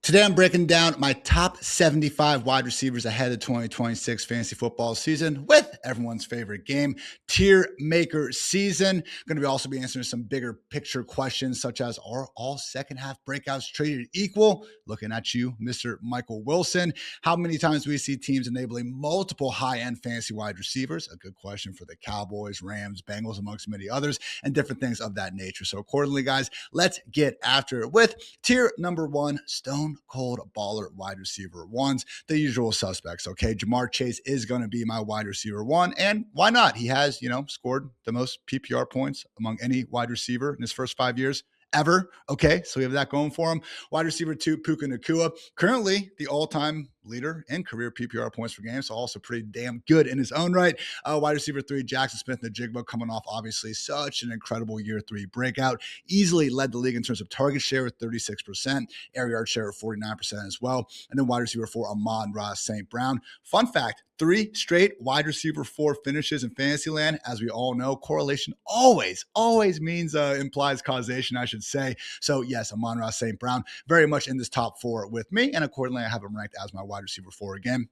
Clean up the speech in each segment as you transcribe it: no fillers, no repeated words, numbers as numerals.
Today, I'm breaking down my top 75 wide receivers ahead of the 2026 fantasy football season with everyone's favorite game, Tier Maker Season. Going to be also be answering some bigger picture questions such as, are all second half breakouts traded equal? Looking at you, Mr. Michael Wilson. How many times do we see teams enabling multiple high-end fantasy wide receivers? A good question for the Cowboys, Rams, Bengals, amongst many others, and different things of that nature. So accordingly, guys, let's get after it with tier number one, Stone Cold baller wide receiver ones, the usual suspects. Okay, Jamar Chase is going to be my wide receiver one, and why not? He has, scored the most PPR points among any wide receiver in his first 5 years ever. Okay, so we have that going for him. Wide receiver two, Puka Nacua, currently the all-time leader in career PPR points per game, so also pretty damn good in his own right. Wide receiver three, Jackson Smith-Njigba, coming off obviously such an incredible year three breakout, easily led the league in terms of target share with 36%, air yard share of 49% as well. And then wide receiver four, Amon-Ra St. Brown. Fun fact, 3 straight wide receiver 4 finishes in fantasy land. As we all know, correlation always means implies causation, I should say. So yes, Amon-Ra St. Brown very much in this top 4 with me, and accordingly, I have him ranked as my wide receiver 4 again.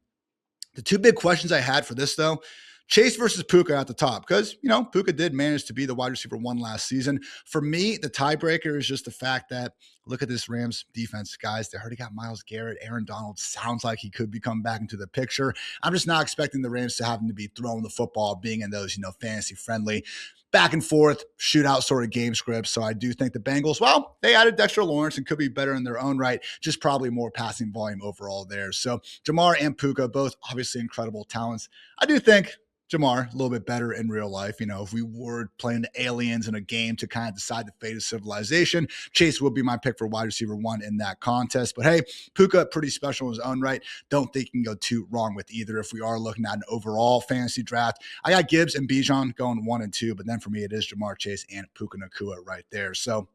The two big questions I had for this, though, Chase versus Puka at the top, because, Puka did manage to be the wide receiver 1 last season. For me, the tiebreaker is just the fact that, look at this Rams defense, guys. They already got Myles Garrett. Aaron Donald sounds like he could be coming back into the picture. I'm just not expecting the Rams to have him to be throwing the football, being in those, fantasy-friendly back and forth shootout sort of game scripts. So I do think the Bengals, well, they added Dexter Lawrence and could be better in their own right, just probably more passing volume overall there. So Jamar and Puka, both obviously incredible talents. I do think Jamar a little bit better in real life. If we were playing the aliens in a game to kind of decide the fate of civilization, Chase would be my pick for wide receiver 1 in that contest. But hey, Puka, pretty special in his own right. Don't think you can go too wrong with either if we are looking at an overall fantasy draft. I got Gibbs and Bijan going 1 and 2, but then for me, it is Jamar Chase and Puka Nacua right there. So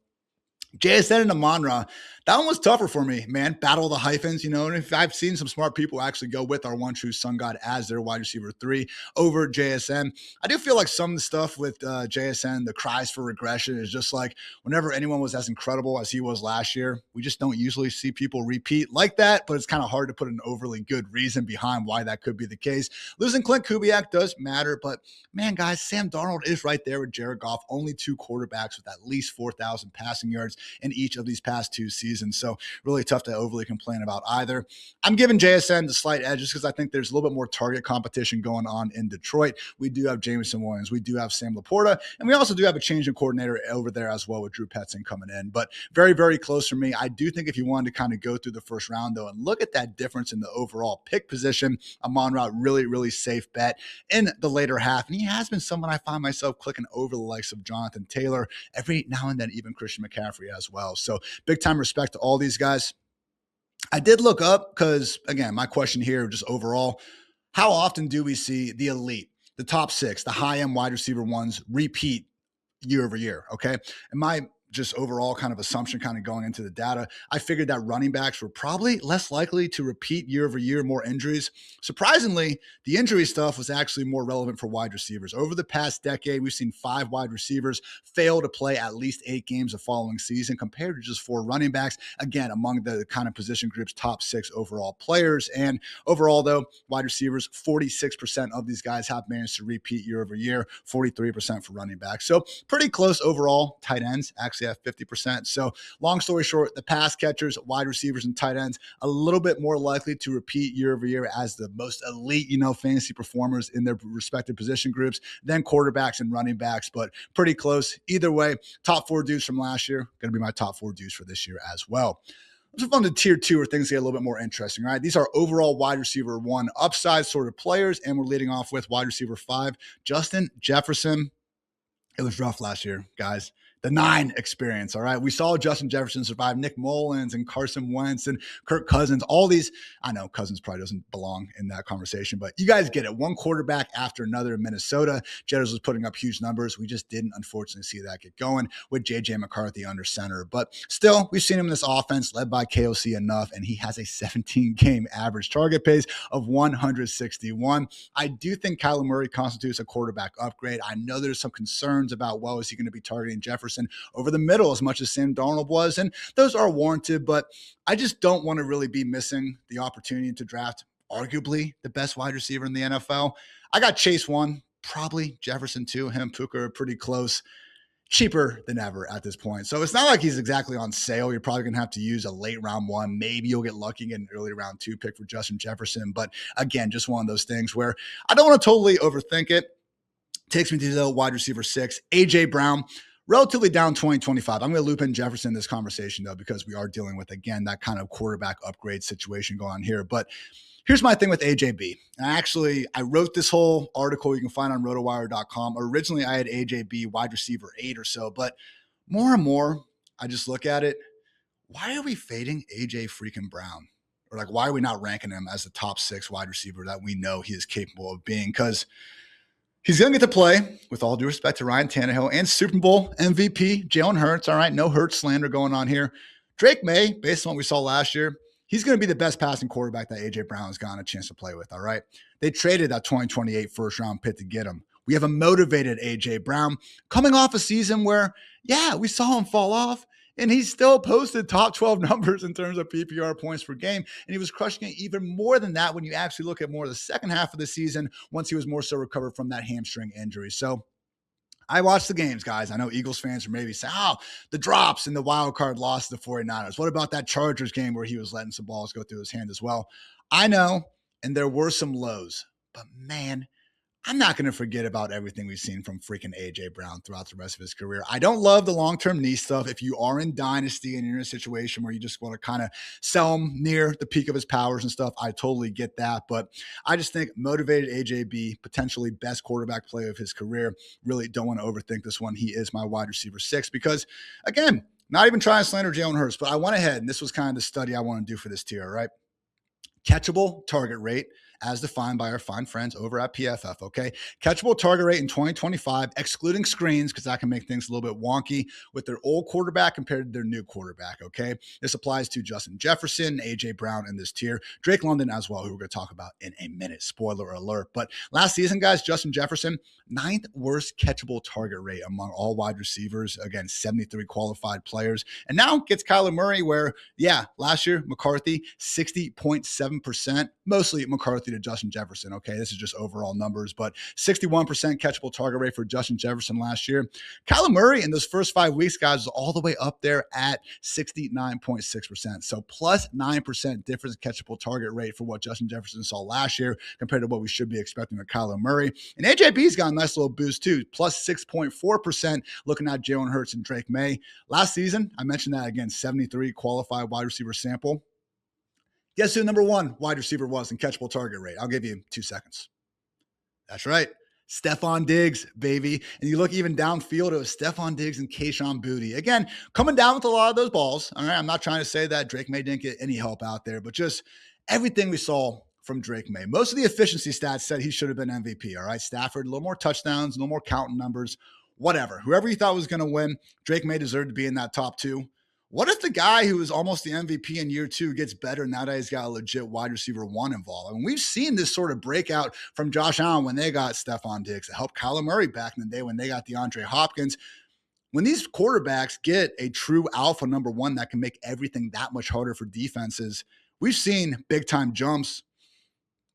JSN and Amon-Ra, that one was tougher for me, man. Battle of the hyphens, and if I've seen some smart people actually go with our one true sun god as their wide receiver 3 over JSN. I do feel like some of the stuff with JSN, the cries for regression, is just like whenever anyone was as incredible as he was last year, we just don't usually see people repeat like that, but it's kind of hard to put an overly good reason behind why that could be the case. Losing Clint Kubiak does matter, but man, guys, Sam Darnold is right there with Jared Goff, only 2 quarterbacks with at least 4,000 passing yards in each of these past 2 seasons. So really tough to overly complain about either. I'm giving JSN the slight edge just because I think there's a little bit more target competition going on in Detroit. We do have Jameson Williams. We do have Sam Laporta. And we also do have a change in coordinator over there as well with Drew Petzing coming in. But very, very close for me. I do think if you wanted to kind of go through the first round, though, and look at that difference in the overall pick position, Amon-Ra, really, really safe bet in the later half. And he has been someone I find myself clicking over the likes of Jonathan Taylor, every now and then even Christian McCaffrey as well. So big time respect to all these guys. I did look up because, again, my question here just overall, how often do we see the elite, the top 6, the high-end wide receiver ones repeat year over year? Okay. And my just overall kind of assumption kind of going into the data, I figured that running backs were probably less likely to repeat year over year, more injuries. Surprisingly, the injury stuff was actually more relevant for wide receivers. Over the past decade, we've seen 5 wide receivers fail to play at least 8 games the following season compared to just 4 running backs. Again, among the kind of position groups, top 6 overall players. And overall, though, wide receivers, 46% of these guys have managed to repeat year over year, 43% for running backs. So pretty close overall. Tight ends actually have 50%. So long story short, the pass catchers, wide receivers, and tight ends, a little bit more likely to repeat year over year as the most elite, fantasy performers in their respective position groups than quarterbacks and running backs, but pretty close. Either way, top 4 dudes from last year, going to be my top 4 dudes for this year as well. Let's move on to tier 2 where things get a little bit more interesting, right? These are overall wide receiver 1 upside sort of players, and we're leading off with wide receiver 5, Justin Jefferson. It was rough last year, guys. The 9 experience, all right? We saw Justin Jefferson survive Nick Mullins and Carson Wentz and Kirk Cousins, all these. I know Cousins probably doesn't belong in that conversation, but you guys get it. One quarterback after another in Minnesota. Jetters was putting up huge numbers. We just didn't, unfortunately, see that get going with J.J. McCarthy under center. But still, we've seen him in this offense led by KOC enough, and he has a 17-game average target pace of 161. I do think Kyler Murray constitutes a quarterback upgrade. I know there's some concerns about, well, is he going to be targeting Jefferson Jefferson over the middle as much as Sam Darnold was. And those are warranted, but I just don't want to really be missing the opportunity to draft arguably the best wide receiver in the NFL. I got Chase 1, probably Jefferson 2. Him, Puka are pretty close. Cheaper than ever at this point. So it's not like he's exactly on sale. You're probably going to have to use a late round 1. Maybe you'll get lucky and get an early round 2 pick for Justin Jefferson. But again, just one of those things where I don't want to totally overthink it. Takes me to the wide receiver 6, A.J. Brown. Relatively down 2025. I'm going to loop in Jefferson in this conversation, though, because we are dealing with, again, that kind of quarterback upgrade situation going on here. But here's my thing with AJB. I wrote this whole article you can find on rotowire.com. Originally, I had AJB wide receiver 8 or so, but more and more, I just look at it. Why are we fading AJ freaking Brown? Or like, why are we not ranking him as the top 6 wide receiver that we know he is capable of being? Because he's going to get to play, with all due respect to Ryan Tannehill, and Super Bowl MVP Jalen Hurts. All right, no Hurts slander going on here. Drake May, based on what we saw last year, he's going to be the best passing quarterback that A.J. Brown has gotten a chance to play with, all right? They traded that 2028 first-round pick to get him. We have a motivated A.J. Brown coming off a season where, yeah, we saw him fall off, and he still posted top 12 numbers in terms of PPR points per game, and he was crushing it even more than that when you actually look at more of the second half of the season once he was more so recovered from that hamstring injury. So I watched the games, guys. I know Eagles fans are maybe saying, the drops and the wild card loss to the 49ers. What about that Chargers game where he was letting some balls go through his hand as well? I know, and there were some lows, but man, I'm not going to forget about everything we've seen from freaking A.J. Brown throughout the rest of his career. I don't love the long-term knee stuff. If you are in dynasty and you're in a situation where you just want to kind of sell him near the peak of his powers and stuff, I totally get that. But I just think motivated AJB, potentially best quarterback play of his career. Really don't want to overthink this one. He is my wide receiver 6 because, again, not even trying to slander Jalen Hurts, but I went ahead, and this was kind of the study I want to do for this tier, right? Catchable target rate, as defined by our fine friends over at PFF, okay? Catchable target rate in 2025, excluding screens, because that can make things a little bit wonky with their old quarterback compared to their new quarterback, okay? This applies to Justin Jefferson, A.J. Brown in this tier, Drake London as well, who we're going to talk about in a minute, spoiler alert. But last season, guys, Justin Jefferson, 9th worst catchable target rate among all wide receivers, again, 73 qualified players. And now gets Kyler Murray where, yeah, last year, McCarthy, 60.7%, mostly McCarthy to Justin Jefferson. Okay, this is just overall numbers, but 61% catchable target rate for Justin Jefferson last year. Kyler Murray in those first 5 weeks, guys, was all the way up there at 69.6%. So plus 9% difference in catchable target rate for what Justin Jefferson saw last year compared to what we should be expecting with Kyler Murray. And AJB's got a nice little boost too, plus 6.4% looking at Jalen Hurts and Drake May. Last season, I mentioned that again, 73 qualified wide receiver sample. Guess who number 1 wide receiver was in catchable target rate? I'll give you 2 seconds. That's right. Stephon Diggs, baby. And you look even downfield, it was Stephon Diggs and Kayshon Boutte. Again, coming down with a lot of those balls. All right, I'm not trying to say that Drake May didn't get any help out there, but just everything we saw from Drake May. Most of the efficiency stats said he should have been MVP, all right? Stafford, a little more touchdowns, a little more counting numbers, whatever. Whoever you thought was going to win, Drake May deserved to be in that top 2. What if the guy who was almost the MVP in year 2 gets better now that he's got a legit wide receiver 1 involved? I mean, we've seen this sort of breakout from Josh Allen when they got Stephon Diggs. It helped Kyler Murray back in the day when they got DeAndre Hopkins. When these quarterbacks get a true alpha number 1 that can make everything that much harder for defenses, we've seen big-time jumps.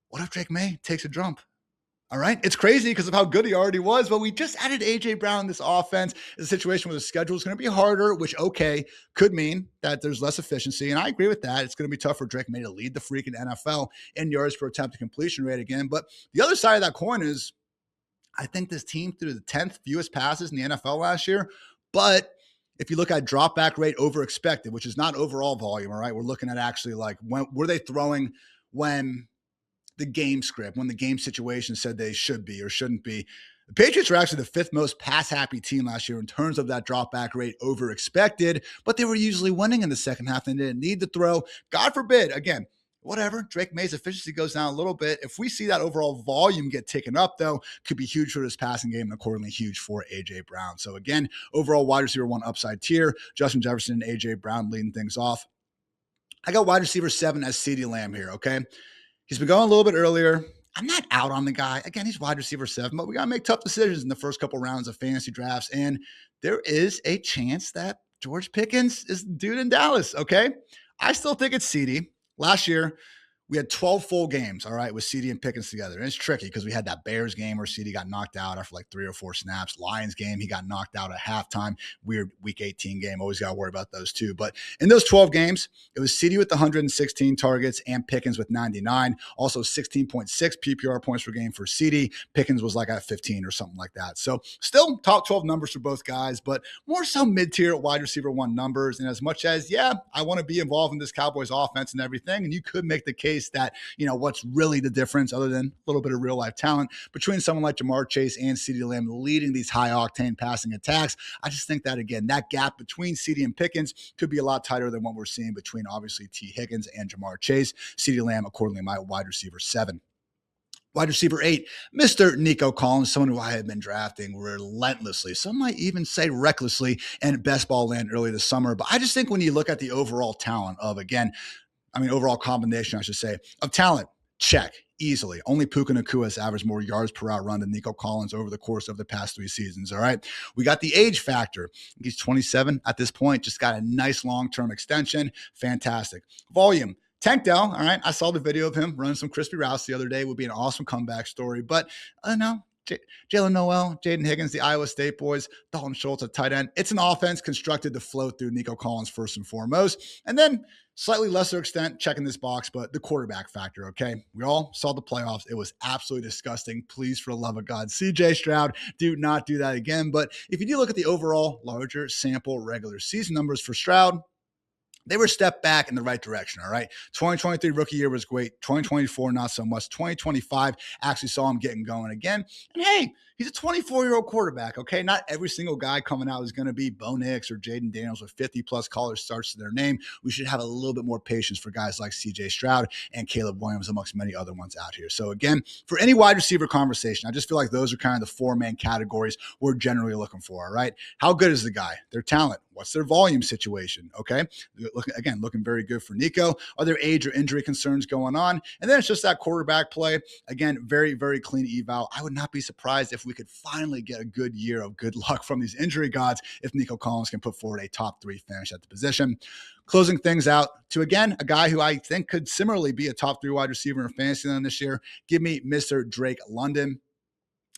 What if Drake May takes a jump? All right. It's crazy because of how good he already was, but we just added A.J. Brown in this offense. It's a situation where the schedule is going to be harder, which, okay, could mean that there's less efficiency. And I agree with that. It's going to be tough for Drake May to lead the freaking NFL in yards per attempt to completion rate again. But the other side of that coin is I think this team threw the 10th fewest passes in the NFL last year. But if you look at drop back rate over expected, which is not overall volume, all right, we're looking at actually like when were they throwing when the game script, when the game situation said they should be or shouldn't be. The Patriots were actually the 5th most pass-happy team last year in terms of that drop-back rate over expected, but they were usually winning in the second half and didn't need to throw. God forbid, again, whatever, Drake May's efficiency goes down a little bit. If we see that overall volume get taken up, though, could be huge for this passing game and accordingly huge for A.J. Brown. So again, overall wide receiver 1 upside tier, Justin Jefferson and A.J. Brown leading things off. I got wide receiver 7 as CeeDee Lamb here, okay? He's been going a little bit earlier. I'm not out on the guy. Again, he's wide receiver 7, but we got to make tough decisions in the first couple rounds of fantasy drafts. And there is a chance that George Pickens is the dude in Dallas. Okay. I still think it's CD. Last year, we had 12 full games, all right, with CD and Pickens together. And it's tricky because we had that Bears game where CD got knocked out after like 3 or 4 snaps. Lions game, he got knocked out at halftime. Weird week 18 game. Always got to worry about those too. But in those 12 games, it was CD with 116 targets and Pickens with 99. Also 16.6 PPR points per game for CD. Pickens was like at 15 or something like that. So still top 12 numbers for both guys, but more so mid-tier wide receiver 1 numbers. And as much as, yeah, I want to be involved in this Cowboys offense and everything, and you could make the case that, what's really the difference other than a little bit of real life talent between someone like Jamar Chase and CeeDee Lamb leading these high octane passing attacks. I just think that, again, that gap between CD and Pickens could be a lot tighter than what we're seeing between obviously T. Higgins and Jamar Chase. CeeDee Lamb, accordingly, my wide receiver 7. Wide receiver 8, Mr. Nico Collins, someone who I had been drafting relentlessly. Some might even say recklessly in best ball land early this summer. But I just think when you look at the overall talent of, overall combination, I should say, of talent, check, easily. Only Puka Nacua has averaged more yards per out run than Nico Collins over the course of the past 3 seasons, all right? We got the age factor. He's 27 at this point, just got a nice long-term extension. Fantastic. Volume. Tank Dell, all right? I saw the video of him running some crispy routes the other day. Would be an awesome comeback story, but no. Jalen Noel, Jaden Higgins, the Iowa State boys, Dalton Schultz at tight end. It's an offense constructed to flow through Nico Collins first and foremost. And then slightly lesser extent, checking this box, but the quarterback factor, okay? We all saw the playoffs. It was absolutely disgusting. Please, for the love of God, CJ Stroud, do not do that again. But if you do look at the overall larger sample regular season numbers for Stroud, they were a step back in the right direction, all right? 2023 rookie year was great. 2024, not so much. 2025 actually saw him getting going again. And hey, he's a 24-year-old quarterback, okay? Not every single guy coming out is going to be Bo Nix or Jaden Daniels with 50-plus college starts to their name. We should have a little bit more patience for guys like C.J. Stroud and Caleb Williams, amongst many other ones out here. So again, for any wide receiver conversation, I just feel like those are kind of the 4 main categories we're generally looking for, all right? How good is the guy? Their talent. What's their volume situation, okay? Looking very good for Nico. Are there age or injury concerns going on? And then it's just that quarterback play. Again, very, very clean eval. I would not be surprised if we could finally get a good year of good luck from these injury gods if Nico Collins can put forward a top 3 finish at the position. Closing things out to, again, a guy who I think could similarly be a top 3 wide receiver in fantasy land this year. Give me Mr. Drake London.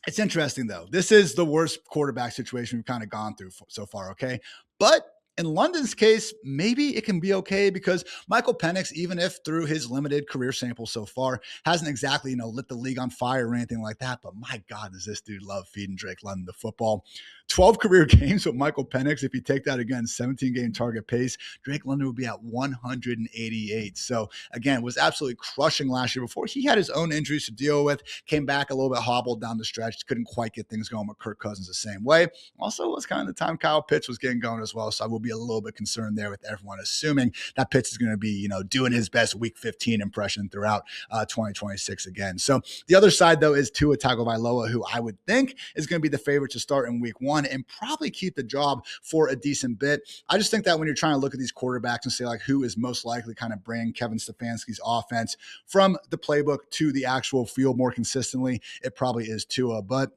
It's interesting, though. This is the worst quarterback situation we've kind of gone through so far, okay? But in London's case, maybe it can be okay because Michael Penix, even if through his limited career sample so far, hasn't exactly, lit the league on fire or anything like that. But my God, does this dude love feeding Drake London the football. 12 career games with Michael Penix. If you take that again, 17-game target pace, Drake London would be at 188. So again, was absolutely crushing last year before he had his own injuries to deal with, came back a little bit hobbled down the stretch, couldn't quite get things going with Kirk Cousins the same way. Also was kind of the time Kyle Pitts was getting going as well. So I will be a little bit concerned there with everyone assuming that Pitts is going to be, doing his best week 15 impression throughout 2026 again. So the other side though is Tua Tagovailoa, who I would think is going to be the favorite to start in week 1 and probably keep the job for a decent bit. I just think that when you're trying to look at these quarterbacks and say like who is most likely kind of bringing Kevin Stefanski's offense from the playbook to the actual field more consistently, it probably is Tua. But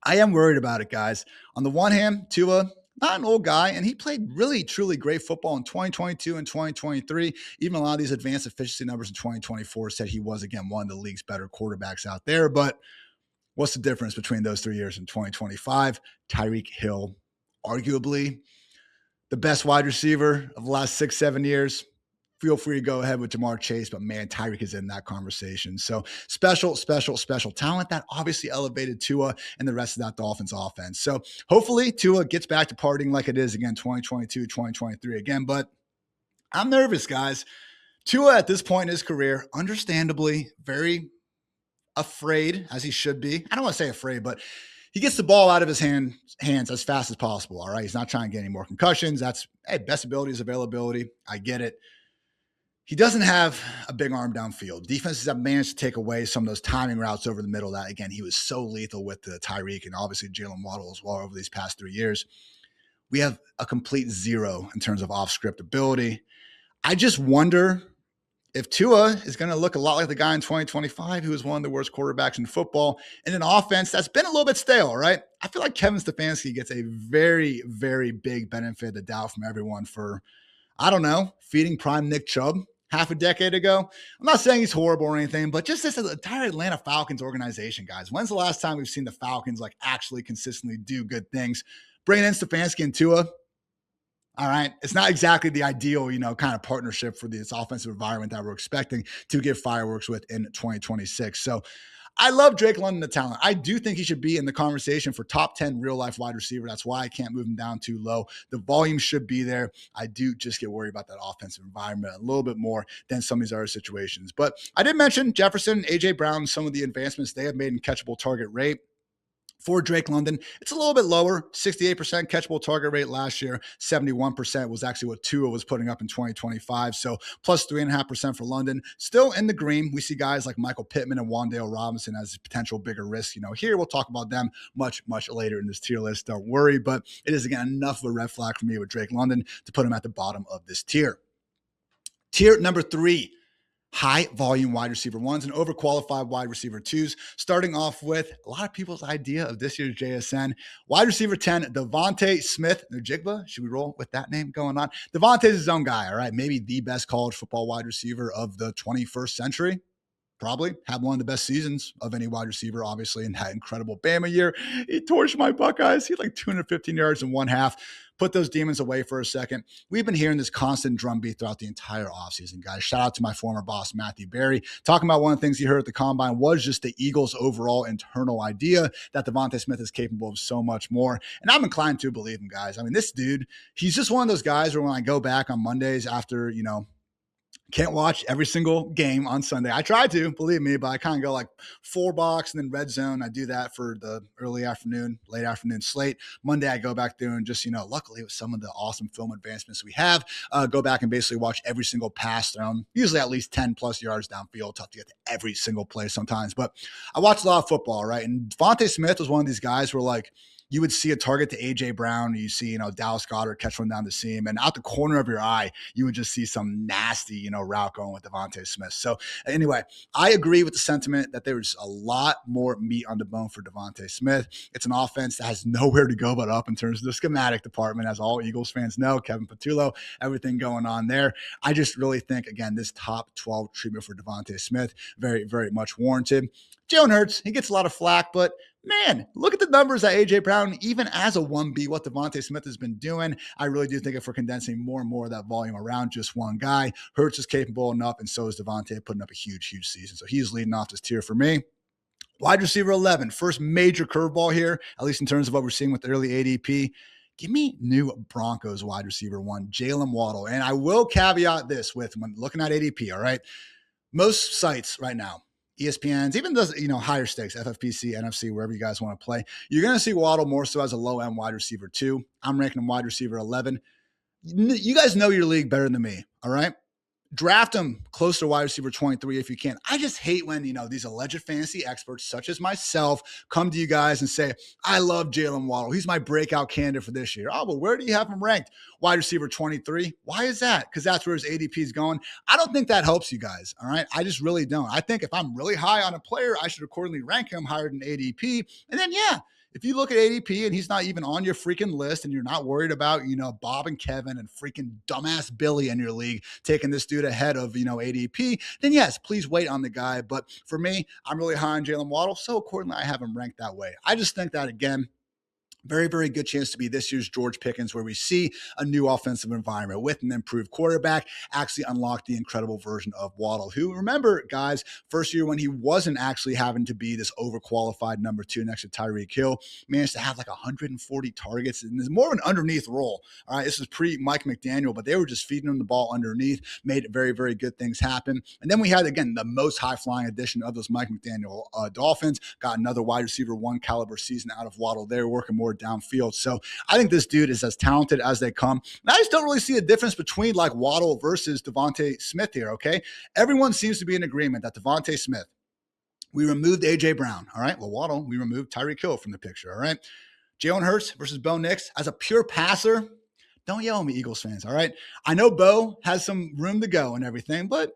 I am worried about it, guys. On the one hand, Tua, not an old guy, and he played really, truly great football in 2022 and 2023. Even a lot of these advanced efficiency numbers in 2024 said he was, again, one of the league's better quarterbacks out there. But what's the difference between those 3 years in 2025? Tyreek Hill, arguably the best wide receiver of the last 6-7 years. Feel free to go ahead with Jamar Chase, but man, Tyreek is in that conversation. So special talent that obviously elevated Tua and the rest of that Dolphins offense. So hopefully Tua gets back to partying like it is again, 2022, 2023 again, but I'm nervous, guys. Tua at this point in his career, understandably very afraid, as he should be. I don't want to say afraid, but he gets the ball out of his hands as fast as possible. All right. He's not trying to get any more concussions. That's best ability is availability. I get it. He doesn't have a big arm downfield. Defenses have managed to take away some of those timing routes over the middle that, again, he was so lethal with the Tyreek and obviously Jaylen Waddle as well over these past 3 years. We have a complete zero in terms of off-script ability. I just wonder if Tua is going to look a lot like the guy in 2025 who was one of the worst quarterbacks in football in an offense that's been a little bit stale, right? I feel like Kevin Stefanski gets a very, very big benefit of the doubt from everyone for, I don't know, feeding prime Nick Chubb half a decade ago. I'm not saying he's horrible or anything, but just this entire Atlanta Falcons organization, guys. When's the last time we've seen the Falcons like actually consistently do good things? Bringing in Stefanski and Tua, all right. It's not exactly the ideal, kind of partnership for this offensive environment that we're expecting to give fireworks with in 2026. So I love Drake London, the talent. I do think he should be in the conversation for top 10 real life wide receiver. That's why I can't move him down too low. The volume should be there. I do just get worried about that offensive environment a little bit more than some of these other situations. But I did mention Jefferson, AJ Brown, some of the advancements they have made in catchable target rate. For Drake London, it's a little bit lower, 68% catchable target rate last year. 71% was actually what Tua was putting up in 2025. So plus 3.5% for London. Still in the green. We see guys like Michael Pittman and Wan'Dale Robinson as potential bigger risk. Here we'll talk about them much, much later in this tier list. Don't worry. But it is, again, enough of a red flag for me with Drake London to put him at the bottom of this tier. Tier number 3. High volume wide receiver ones and overqualified wide receiver twos. Starting off with a lot of people's idea of this year's JSN. Wide receiver 10, Devontae Smith-Njigba. Should we roll with that name going on? Devontae's his own guy, all right? Maybe the best college football wide receiver of the 21st century. Probably had one of the best seasons of any wide receiver, obviously, in that incredible Bama year. He torched my Buckeyes. He had like 215 yards in one half. Put those demons away for a second. We've been hearing this constant drumbeat throughout the entire offseason, guys. Shout out to my former boss, Matthew Berry, talking about one of the things he heard at the Combine was just the Eagles' overall internal idea that Devontae Smith is capable of so much more. And I'm inclined to believe him, guys. I mean, this dude, he's just one of those guys where when I go back on Mondays after, can't watch every single game on Sunday. I try to, believe me, but I kind of go like 4-box and then red zone. I do that for the early afternoon, late afternoon slate. Monday, I go back through and just, luckily with some of the awesome film advancements we have, go back and basically watch every single pass thrown, usually at least 10 plus yards downfield. Tough to get to every single play sometimes, but I watch a lot of football, right? And Devontae Smith was one of these guys where like, you would see a target to A.J. Brown. You see, Dallas Goedert catch one down the seam. And out the corner of your eye, you would just see some nasty, route going with Devontae Smith. So anyway, I agree with the sentiment that there's a lot more meat on the bone for Devontae Smith. It's an offense that has nowhere to go but up in terms of the schematic department, as all Eagles fans know. Kevin Patullo, everything going on there. I just really think, again, this top 12 treatment for Devontae Smith, very, very much warranted. Jalen Hurts, he gets a lot of flack, but man, look at the numbers that A.J. Brown, even as a 1B, what Devontae Smith has been doing. I really do think if we're condensing more and more of that volume around just one guy, Hurts is capable enough, and so is Devontae, putting up a huge, huge season. So he's leading off this tier for me. Wide receiver 11, first major curveball here, at least in terms of what we're seeing with the early ADP. Give me new Broncos wide receiver 1, Jaylen Waddle. And I will caveat this with when looking at ADP, all right? Most sites right now, ESPN's, even those, higher stakes, FFPC, NFC, wherever you guys want to play, you're going to see Waddle more so as a low-end wide receiver 2. I'm ranking him wide receiver 11. You guys know your league better than me, all right? Draft him close to wide receiver 23 if you can. I just hate when, these alleged fantasy experts such as myself come to you guys and say, I love Jaylen Waddle. He's my breakout candidate for this year. Oh, but where do you have him ranked? Wide receiver 23. Why is that? Because that's where his ADP is going. I don't think that helps you guys, all right? I just really don't. I think if I'm really high on a player, I should accordingly rank him higher than ADP. And then, if you look at ADP and he's not even on your freaking list and you're not worried about, Bob and Kevin and freaking dumbass Billy in your league taking this dude ahead of, ADP, then yes, please wait on the guy. But for me, I'm really high on Jaylen Waddle. So accordingly, I have him ranked that way. I just think that, again, very, very good chance to be this year's George Pickens, where we see a new offensive environment with an improved quarterback actually unlock the incredible version of Waddle, who, remember, guys, first year when he wasn't actually having to be this overqualified number 2 next to Tyreek Hill, managed to have like 140 targets, and there's more of an underneath role. All right, this is pre-Mike McDaniel, but they were just feeding him the ball underneath, made very, very good things happen. And then we had, again, the most high-flying addition of those Mike McDaniel Dolphins, got another wide receiver 1 caliber season out of Waddle there, working more downfield. So I think this dude is as talented as they come. And I just don't really see a difference between like Waddle versus Devontae Smith here, okay? Everyone seems to be in agreement that Devontae Smith, we removed A.J. Brown, all right? Well, Waddle, we removed Tyreek Hill from the picture, all right? Jalen Hurts versus Bo Nix. As a pure passer, don't yell at me, Eagles fans, all right? I know Bo has some room to go and everything, but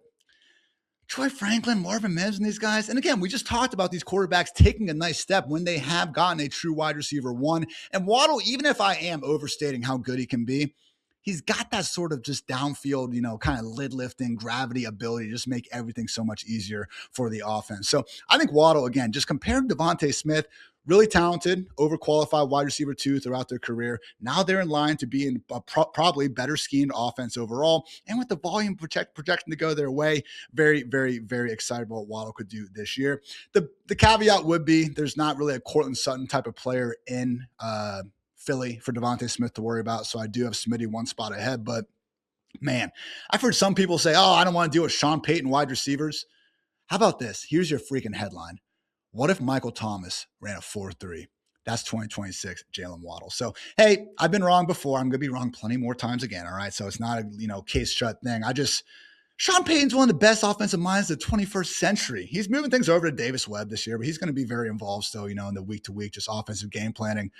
Troy Franklin, Marvin Mims, and these guys. And again, we just talked about these quarterbacks taking a nice step when they have gotten a true wide receiver one. And Waddle, even if I am overstating how good he can be, he's got that sort of just downfield, kind of lid lifting, gravity ability to just make everything so much easier for the offense. So I think Waddle, again, just compared to Devontae Smith, really talented, overqualified wide receiver two throughout their career. Now they're in line to be in a probably better schemed offense overall. And with the volume projecting to go their way, very, very, very excited about what Waddle could do this year. The caveat would be there's not really a Cortland Sutton type of player in Philly for Devontae Smith to worry about. So I do have Smitty one spot ahead. But man, I've heard some people say, oh, I don't want to deal with Sean Payton wide receivers. How about this? Here's your freaking headline. What if Michael Thomas ran a 4.3? That's 2026 Jaylen Waddle. So, hey, I've been wrong before. I'm going to be wrong plenty more times again. All right. So it's not a, case shut thing. Sean Payton's one of the best offensive minds of the 21st century. He's moving things over to Davis Webb this year, but he's going to be very involved still, in the week to week, just offensive game planning.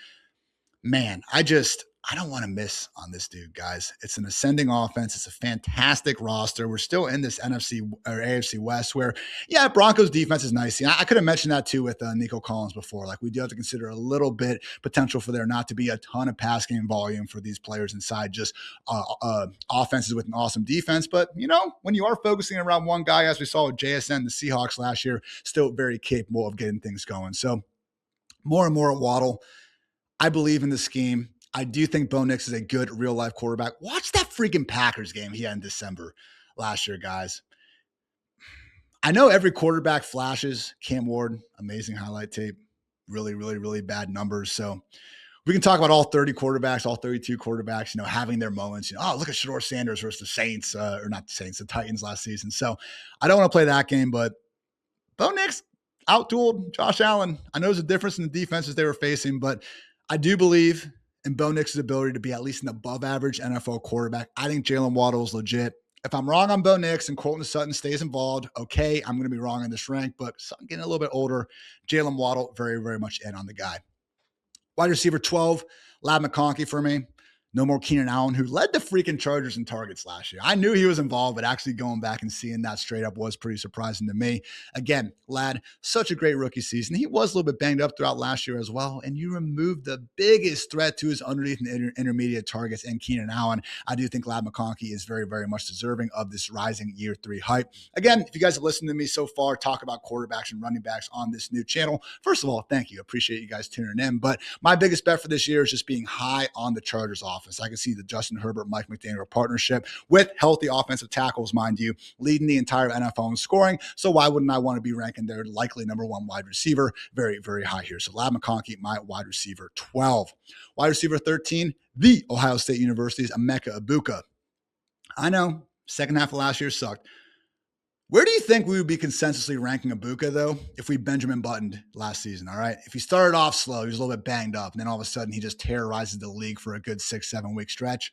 Man, I don't want to miss on this dude, guys. It's an ascending offense. It's a fantastic roster. We're still in this NFC or AFC West where, yeah, Broncos defense is nice. I could have mentioned that too with Nico Collins before. Like, we do have to consider a little bit potential for there not to be a ton of pass game volume for these players inside just offenses with an awesome defense. But, when you are focusing around one guy, as we saw with JSN, the Seahawks last year, still very capable of getting things going. So more and more at Waddle. I believe in the scheme. I do think Bo Nix is a good real-life quarterback. Watch that freaking Packers game he had in December last year, guys. I know every quarterback flashes. Cam Ward, amazing highlight tape. Really, really, really bad numbers. So we can talk about all 30 quarterbacks, all 32 quarterbacks, having their moments. Look at Shedeur Sanders versus the Saints, or not the Saints, the Titans last season. So I don't want to play that game, but Bo Nix out-dueled Josh Allen. I know there's a difference in the defenses they were facing, but I do believe in Bo Nix's ability to be at least an above average NFL quarterback. I think Jaylen Waddle is legit. If I'm wrong on Bo Nix and Courtland Sutton stays involved, okay, I'm going to be wrong on this rank, but Sutton getting a little bit older. Jaylen Waddle, very, very much in on the guy. Wide receiver 12, Ladd McConkey for me. No more Keenan Allen, who led the freaking Chargers in targets last year. I knew he was involved, but actually going back and seeing that straight up was pretty surprising to me. Again, Ladd, such a great rookie season. He was a little bit banged up throughout last year as well, and you removed the biggest threat to his underneath and intermediate targets in Keenan Allen. I do think Ladd McConkey is very, very much deserving of this rising year 3 hype. Again, if you guys have listened to me so far talk about quarterbacks and running backs on this new channel, first of all, thank you. Appreciate you guys tuning in. But my biggest bet for this year is just being high on the Chargers offense. I can see the Justin Herbert, Mike McDaniel partnership with healthy offensive tackles, mind you, leading the entire NFL in scoring. So why wouldn't I want to be ranking their likely number 1 wide receiver very, very high here? So Ladd McConkey, my wide receiver 12. Wide receiver 13, the Ohio State University's Emeka Egbuka. I know, second half of last year sucked. Where do you think we would be consensusly ranking Egbuka, though, if we Benjamin Buttoned last season, all right? If he started off slow, he was a little bit banged up, and then all of a sudden he just terrorizes the league for a good 6-7 week stretch.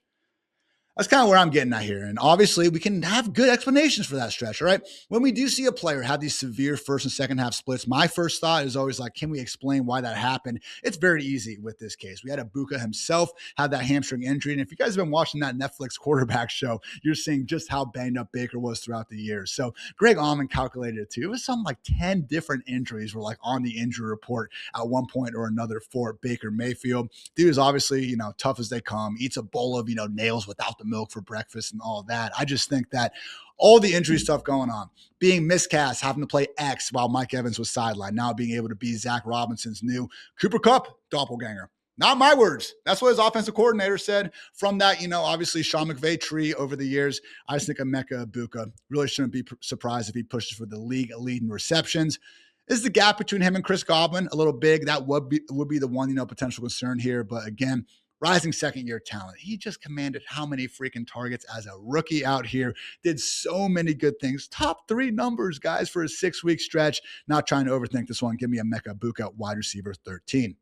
That's kind of where I'm getting at here. And obviously, we can have good explanations for that stretch, all right? When we do see a player have these severe first and second half splits, my first thought is always like, can we explain why that happened? It's very easy with this case. We had Egbuka himself have that hamstring injury. And if you guys have been watching that Netflix quarterback show, you're seeing just how banged up Baker was throughout the years. So Greg Allman calculated it too. It was something like 10 different injuries were like on the injury report at one point or another for Baker Mayfield. Dude is obviously, tough as they come, eats a bowl of, nails without the milk for breakfast and all of that. I just think that all the injury stuff going on, being miscast, having to play X while Mike Evans was sidelined, now being able to be Zach Robinson's new Cooper Kupp doppelganger. Not my words. That's what his offensive coordinator said from that, obviously Sean McVay tree over the years. I just think Emeka Egbuka really shouldn't be surprised if he pushes for the league lead in receptions. Is the gap between him and Chris Godwin a little big? That would be the one, potential concern here. But again, rising second-year talent. He just commanded how many freaking targets as a rookie out here. Did so many good things. Top 3 numbers, guys, for a 6-week stretch. Not trying to overthink this one. Give me Emeka Egbuka, wide receiver 13.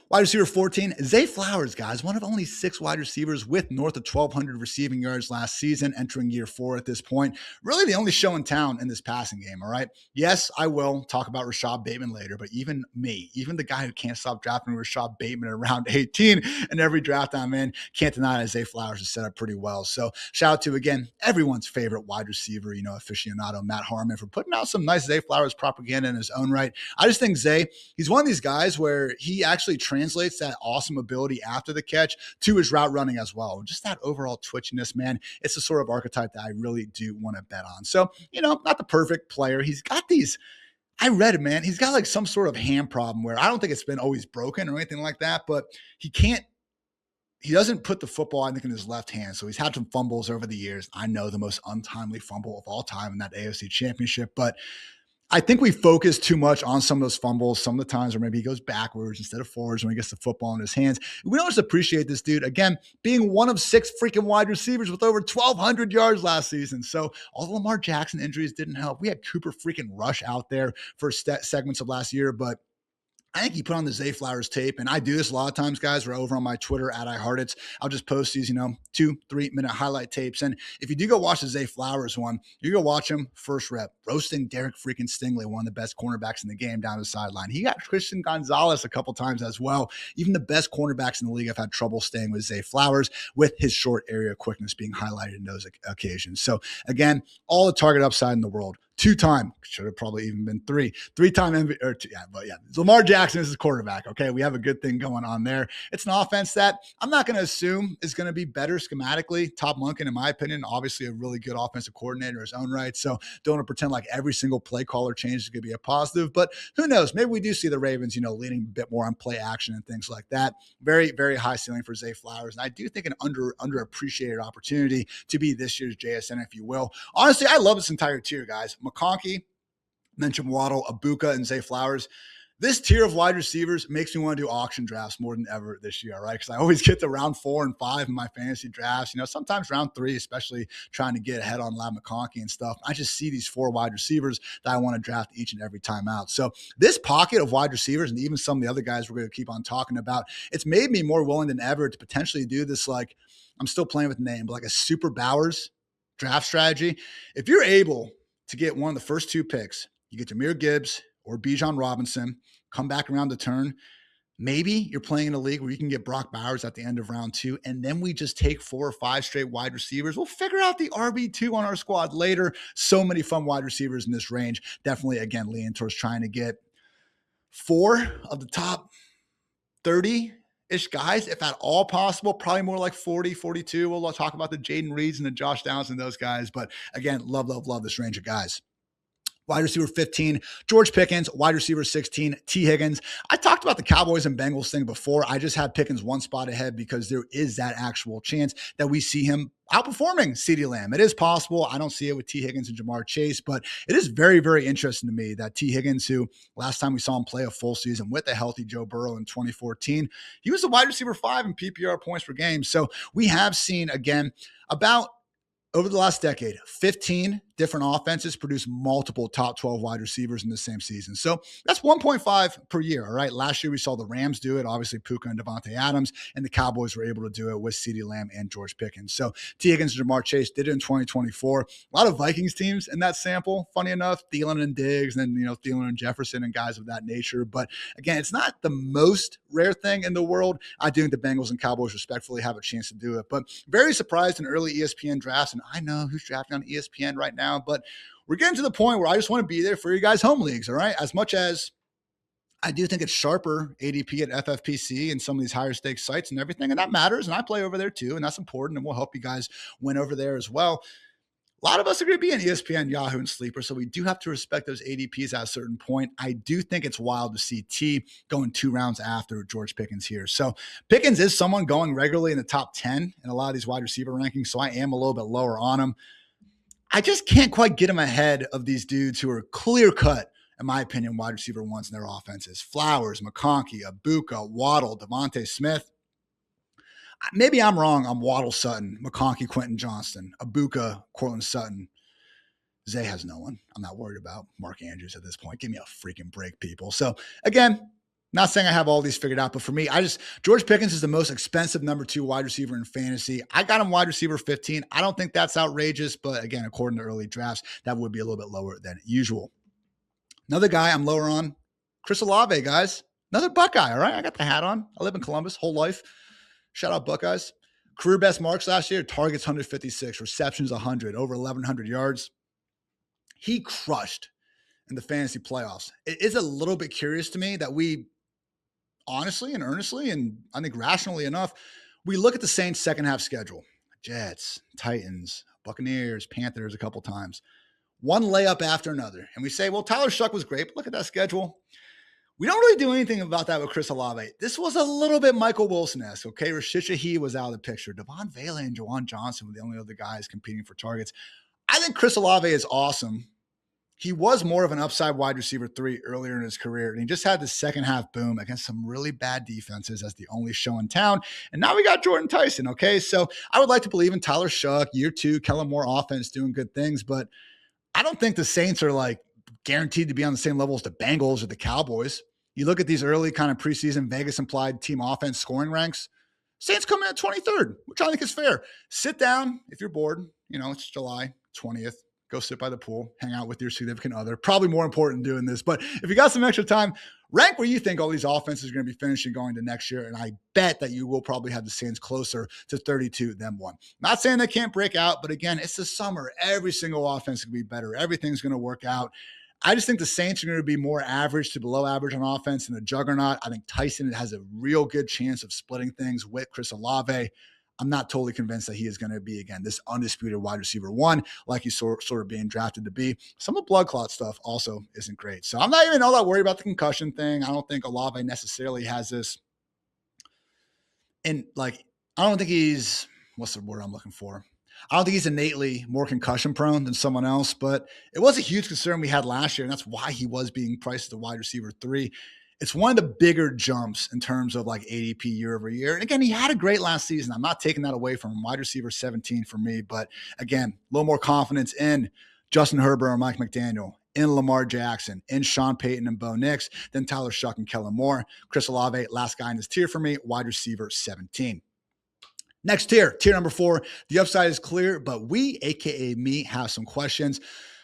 Wide receiver 14, Zay Flowers, guys, one of only 6 wide receivers with north of 1,200 receiving yards last season, entering year 4 at this point. Really the only show in town in this passing game, all right? Yes, I will talk about Rashad Bateman later, but even me, even the guy who can't stop drafting Rashad Bateman at around 18 in every draft I'm in, can't deny that Zay Flowers is set up pretty well. So shout out to, again, everyone's favorite wide receiver, aficionado, Matt Harmon, for putting out some nice Zay Flowers propaganda in his own right. I just think Zay, he's one of these guys where he actually translates that awesome ability after the catch to his route running as well. Just that overall twitchiness, man. It's the sort of archetype that I really do want to bet on. So, not the perfect player. He's got these, I read it, man. He's got like some sort of hand problem where I don't think it's been always broken or anything like that, but he doesn't put the football, I think, in his left hand. So he's had some fumbles over the years. I know the most untimely fumble of all time in that AFC championship, but I think we focus too much on some of those fumbles, some of the times where maybe he goes backwards instead of forwards when he gets the football in his hands. We don't just appreciate this dude, again, being one of 6 freaking wide receivers with over 1,200 yards last season. So all the Lamar Jackson injuries didn't help. We had Cooper freaking Rush out there for segments of last year, but I think he put on the Zay Flowers tape, and I do this a lot of times, guys. We're over on my Twitter at Hartitz. I'll just post these, 2-3 minute highlight tapes. And if you do go watch the Zay Flowers one, you go watch him first rep, roasting Derek freaking Stingley, one of the best cornerbacks in the game, down the sideline. He got Christian Gonzalez a couple times as well. Even the best cornerbacks in the league have had trouble staying with Zay Flowers, with his short area quickness being highlighted in those occasions. So again, all the target upside in the world. 2-time, should have probably even been 3-time MVP, Lamar Jackson is his quarterback. Okay, we have a good thing going on there. It's an offense that I'm not going to assume is going to be better schematically. Todd Monken, in my opinion, obviously a really good offensive coordinator in his own right. So don't want to pretend like every single play caller change is going to be a positive, but who knows? Maybe we do see the Ravens, leaning a bit more on play action and things like that. Very, very high ceiling for Zay Flowers. And I do think an underappreciated opportunity to be this year's JSN, if you will. Honestly, I love this entire tier, guys. McConkey, mentioned Waddle, Abuka, and Zay Flowers. This tier of wide receivers makes me want to do auction drafts more than ever this year, right? Because I always get to round 4 and 5 in my fantasy drafts. Sometimes round 3, especially trying to get ahead on Lab McConkey and stuff. I just see these 4 wide receivers that I want to draft each and every time out. So this pocket of wide receivers, and even some of the other guys we're going to keep on talking about, it's made me more willing than ever to potentially do this, like, I'm still playing with the name, but like a Super Bowers draft strategy. If you're able to get one of the first 2 picks, you get Jahmyr Gibbs or Bijan Robinson, come back around the turn. Maybe you're playing in a league where you can get Brock Bowers at the end of round 2, and then we just take 4 or 5 straight wide receivers. We'll figure out the RB2 on our squad later. So many fun wide receivers in this range. Definitely, again, leaning towards trying to get 4 of the top 30-ish guys, if at all possible, probably more like 40, 42. We'll talk about the Jaden Reeds and the Josh Downs and those guys. But again, love this range of guys. Wide receiver 15, George Pickens. Wide receiver 16, T. Higgins. I talked about the Cowboys and Bengals thing before. I just had Pickens one spot ahead because there is that actual chance that we see him outperforming CeeDee Lamb. It is possible. I don't see it with T. Higgins and Jamar Chase, but it is very, very interesting to me that T. Higgins, who last time we saw him play a full season with a healthy Joe Burrow in 2014, he was a wide receiver 5 in PPR points per game. So we have seen, again, about over the last decade, 15 different offenses produce multiple top 12 wide receivers in the same season. So that's 1.5 per year, all right? Last year, we saw the Rams do it, obviously Puka and Devontae Adams, and the Cowboys were able to do it with CeeDee Lamb and George Pickens. So T. Higgins and Jamar Chase did it in 2024. A lot of Vikings teams in that sample, funny enough, Thielen and Diggs, and then, Thielen and Jefferson and guys of that nature. But again, it's not the most rare thing in the world. I do think the Bengals and Cowboys respectfully have a chance to do it. But very surprised in early ESPN drafts, and I know who's drafting on ESPN right now, but we're getting to the point where I just want to be there for you guys' home leagues, all right? As much as I do think it's sharper ADP at FFPC and some of these higher stakes sites and everything, and that matters, and I play over there too, and that's important, and we'll help you guys win over there as well. A lot of us are going to be in ESPN, Yahoo, and Sleeper, so we do have to respect those ADPs at a certain point. I do think it's wild to see T going 2 rounds after George Pickens here. So Pickens is someone going regularly in the top 10 in a lot of these wide receiver rankings, so I am a little bit lower on him. I just can't quite get him ahead of these dudes who are clear-cut, in my opinion, wide receiver 1s in their offenses. Flowers, McConkey, Abuka, Waddle, Devontae Smith. Maybe I'm wrong on Waddle, Sutton, McConkey, Quentin Johnston, Abuka, Cortland Sutton. Zay has no one I'm not worried about. Mark Andrews at this point. Give me a freaking break, people. So, again, Not saying I have all these figured out, but for me, George Pickens is the most expensive number 2 wide receiver in fantasy. I got him wide receiver 15. I don't think that's outrageous, but again, according to early drafts, that would be a little bit lower than usual. Another guy I'm lower on, Chris Olave, guys. Another Buckeye, all right? I got the hat on. I live in Columbus, whole life. Shout out Buckeyes. Career best marks last year, targets 156, receptions 100, over 1,100 yards. He crushed in the fantasy playoffs. It is a little bit curious to me that we honestly and earnestly, and I think rationally enough, we look at the Saints' second half schedule. Jets, Titans, Buccaneers, Panthers a couple times. One layup after another. And we say, well, Tyler Shuck was great, but look at that schedule. We don't really do anything about that with Chris Olave. This was a little bit Michael Wilson-esque, okay? Rashid Shaheed was out of the picture. Devon Vela and Jawan Johnson were the only other guys competing for targets. I think Chris Olave is awesome. He was more of an upside wide receiver 3 earlier in his career, and he just had the second half boom against some really bad defenses as the only show in town. And now we got Jordan Tyson, okay? So I would like to believe in Tyler Shuck, year 2, Kellen Moore offense doing good things, but I don't think the Saints are like guaranteed to be on the same level as the Bengals or the Cowboys. You look at these early kind of preseason Vegas implied team offense scoring ranks. Saints come in at 23rd, which I think is fair. Sit down if you're bored. It's July 20th. Go sit by the pool, hang out with your significant other. Probably more important doing this. But if you got some extra time, rank where you think all these offenses are going to be finishing going to next year. And I bet that you will probably have the Saints closer to 32 than 1. Not saying they can't break out, but again, it's the summer. Every single offense can be better. Everything's going to work out. I just think the Saints are going to be more average to below average on offense than a juggernaut. I think Tyson has a real good chance of splitting things with Chris Olave. I'm not totally convinced that he is going to be, again, this undisputed wide receiver 1, like he's sort of being drafted to be. Some of the blood clot stuff also isn't great. So I'm not even all that worried about the concussion thing. I don't think Olave necessarily has this. And I don't think he's, what's the word I'm looking for? I don't think he's innately more concussion prone than someone else, but it was a huge concern we had last year. And that's why he was being priced as a wide receiver 3. It's one of the bigger jumps in terms of ADP year over year. And again, he had a great last season. I'm not taking that away from him. Wide receiver 17 for me. But again, a little more confidence in Justin Herbert or Mike McDaniel, in Lamar Jackson, in Sean Payton and Bo Nix than Tyler Shuck and Kellen Moore. Chris Olave, last guy in this tier for me, wide receiver 17. Next tier number 4. The upside is clear, but we, aka me, have some questions.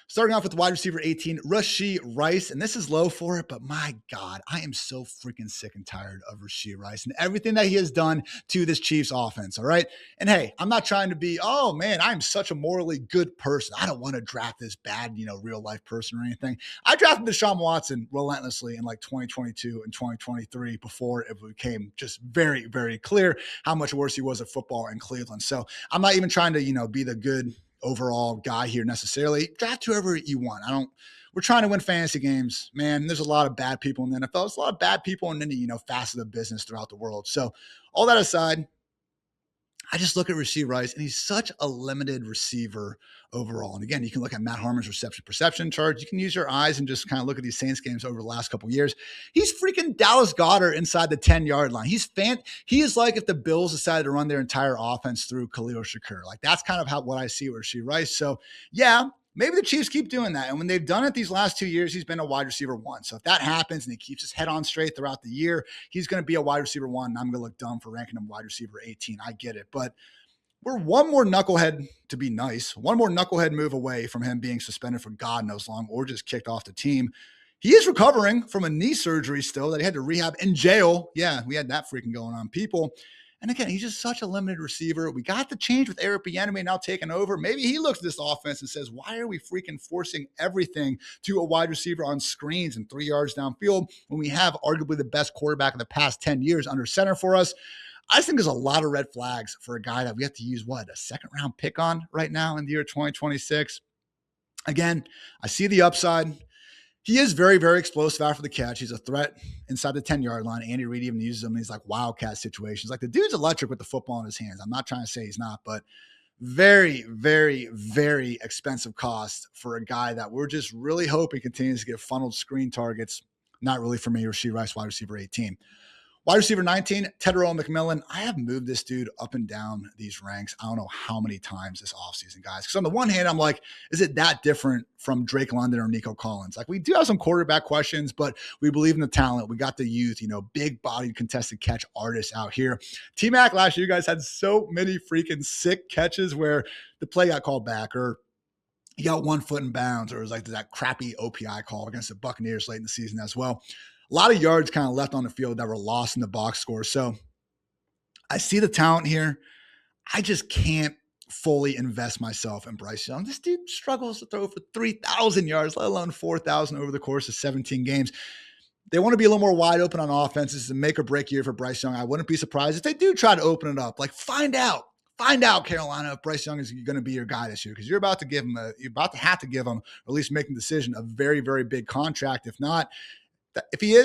Starting off with wide receiver 18, Rashee Rice. And this is low for it, but my God, I am so freaking sick and tired of Rashee Rice and everything that he has done to this Chiefs offense, all right? And hey, I'm not trying to be, oh man, I'm such a morally good person. I don't want to draft this bad, real life person or anything. I drafted Deshaun Watson relentlessly in 2022 and 2023 before it became just very, very clear how much worse he was at football in Cleveland. So I'm not even trying to, be the good overall guy here necessarily. Draft whoever you want. We're trying to win fantasy games, man. There's a lot of bad people in the NFL. There's a lot of bad people in any, facet of business throughout the world. So all that aside, I just look at Rashee Rice, and he's such a limited receiver overall. And again, you can look at Matt Harmon's reception perception charts. You can use your eyes and just kind of look at these Saints games over the last couple of years. He's freaking Dallas Goedert inside the 10-yard line. He is like if the Bills decided to run their entire offense through Khalil Shakur. That's kind of what I see with Rashee Rice. So yeah, maybe the Chiefs keep doing that. And when they've done it these last 2 years, he's been a wide receiver 1. So if that happens and he keeps his head on straight throughout the year, he's going to be a wide receiver 1. And I'm going to look dumb for ranking him wide receiver 18. I get it. But we're one more knucklehead, to be nice, one more knucklehead move away from him being suspended for God knows long or just kicked off the team. He is recovering from a knee surgery still that he had to rehab in jail. Yeah, we had that freaking going on, people. And again, he's just such a limited receiver. We got the change with Eric Bieniemy now taking over. Maybe he looks at this offense and says, why are we freaking forcing everything to a wide receiver on screens and 3 yards downfield when we have arguably the best quarterback in the past 10 years under center for us? I just think there's a lot of red flags for a guy that we have to use, a second-round pick on right now in the year 2026. Again, I see the upside. He is very, very explosive after the catch. He's a threat inside the 10-yard line. Andy Reid even uses him in these wildcat situations. The dude's electric with the football in his hands. I'm not trying to say he's not, but very, very, very expensive cost for a guy that we're just really hoping continues to get funneled screen targets. Not really for me, Rashee Rice, wide receiver 18. Wide receiver 19, Tedero McMillan. I have moved this dude up and down these ranks. I don't know how many times this offseason, guys. Because on the one hand, I'm like, is it that different from Drake London or Nico Collins? Like, we do have some quarterback questions, but we believe in the talent. We got the youth, big-bodied contested catch artists out here. T-Mac last year, you guys had so many freaking sick catches where the play got called back, or he got 1 foot in bounds, or it was like that crappy OPI call against the Buccaneers late in the season as well. A lot of yards kind of left on the field that were lost in the box score. So I see the talent here. I just can't fully invest myself in Bryce Young. This dude struggles to throw for 3,000 yards, let alone 4,000 over the course of 17 games. They want to be a little more wide open on offense. This is a make or break year for Bryce Young. I wouldn't be surprised if they do try to open it up. Like, find out, Carolina, if Bryce Young is going to be your guy this year, because you're about to have to give him, or at least make the decision, a very, very big contract. If not, if he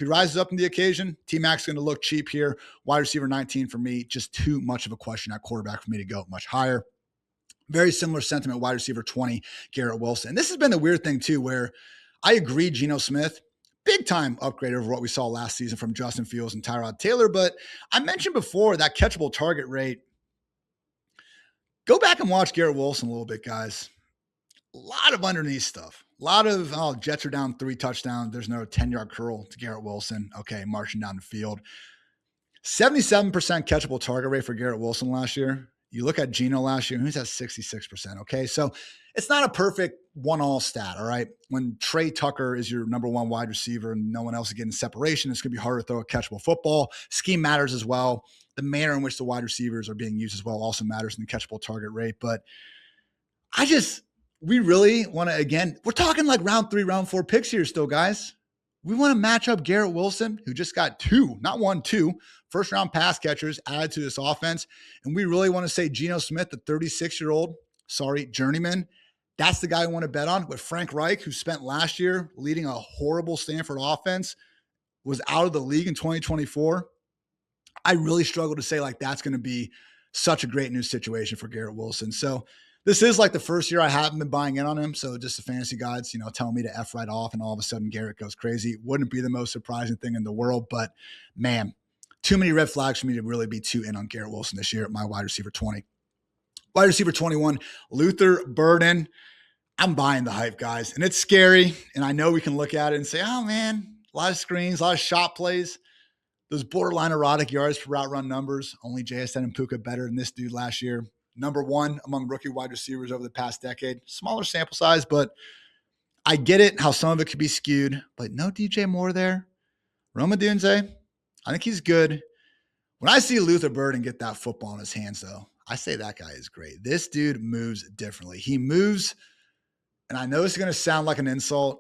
rises up in the occasion, T-Mac's going to look cheap here. Wide receiver 19 for me, just too much of a question at quarterback for me to go much higher. Very similar sentiment, wide receiver 20, Garrett Wilson. This has been the weird thing too, where I agree Geno Smith, big time upgrade over what we saw last season from Justin Fields and Tyrod Taylor. But I mentioned before that catchable target rate. Go back and watch Garrett Wilson a little bit, guys. A lot of underneath stuff. A lot of, Jets are down 3 touchdowns. There's no 10-yard curl to Garrett Wilson. Okay, marching down the field. 77% catchable target rate for Garrett Wilson last year. You look at Geno last year, he's at 66%. Okay, so it's not a perfect one-all stat, all right? When Trey Tucker is your number 1 wide receiver and no one else is getting separation, it's going to be harder to throw a catchable football. Scheme matters as well. The manner in which the wide receivers are being used as well also matters in the catchable target rate. But we really want to, again, we're talking like round 3, round 4 picks here still, guys. We want to match up Garrett Wilson, who just got 2 first-round pass catchers added to this offense. And we really want to say Geno Smith, the 36-year-old, journeyman, that's the guy we want to bet on. With Frank Reich, who spent last year leading a horrible Stanford offense, was out of the league in 2024. I really struggle to say like that's going to be such a great new situation for Garrett Wilson. So this is like the first year I haven't been buying in on him. So just the fantasy gods, telling me to F right off, and all of a sudden Garrett goes crazy. Wouldn't be the most surprising thing in the world, but man, too many red flags for me to really be too in on Garrett Wilson this year at my wide receiver 20. Wide receiver 21, Luther Burden. I'm buying the hype, guys. And it's scary. And I know we can look at it and say, oh man, a lot of screens, a lot of shot plays. Those borderline erotic yards per route run numbers. Only JSN and Puka better than this dude last year. Number 1 among rookie wide receivers over the past decade. Smaller sample size, but I get it, how some of it could be skewed. But no DJ Moore there. Rome Odunze, I think he's good. When I see Luther Burden get that football in his hands, though, I say that guy is great. This dude moves differently. He moves, and I know it's going to sound like an insult,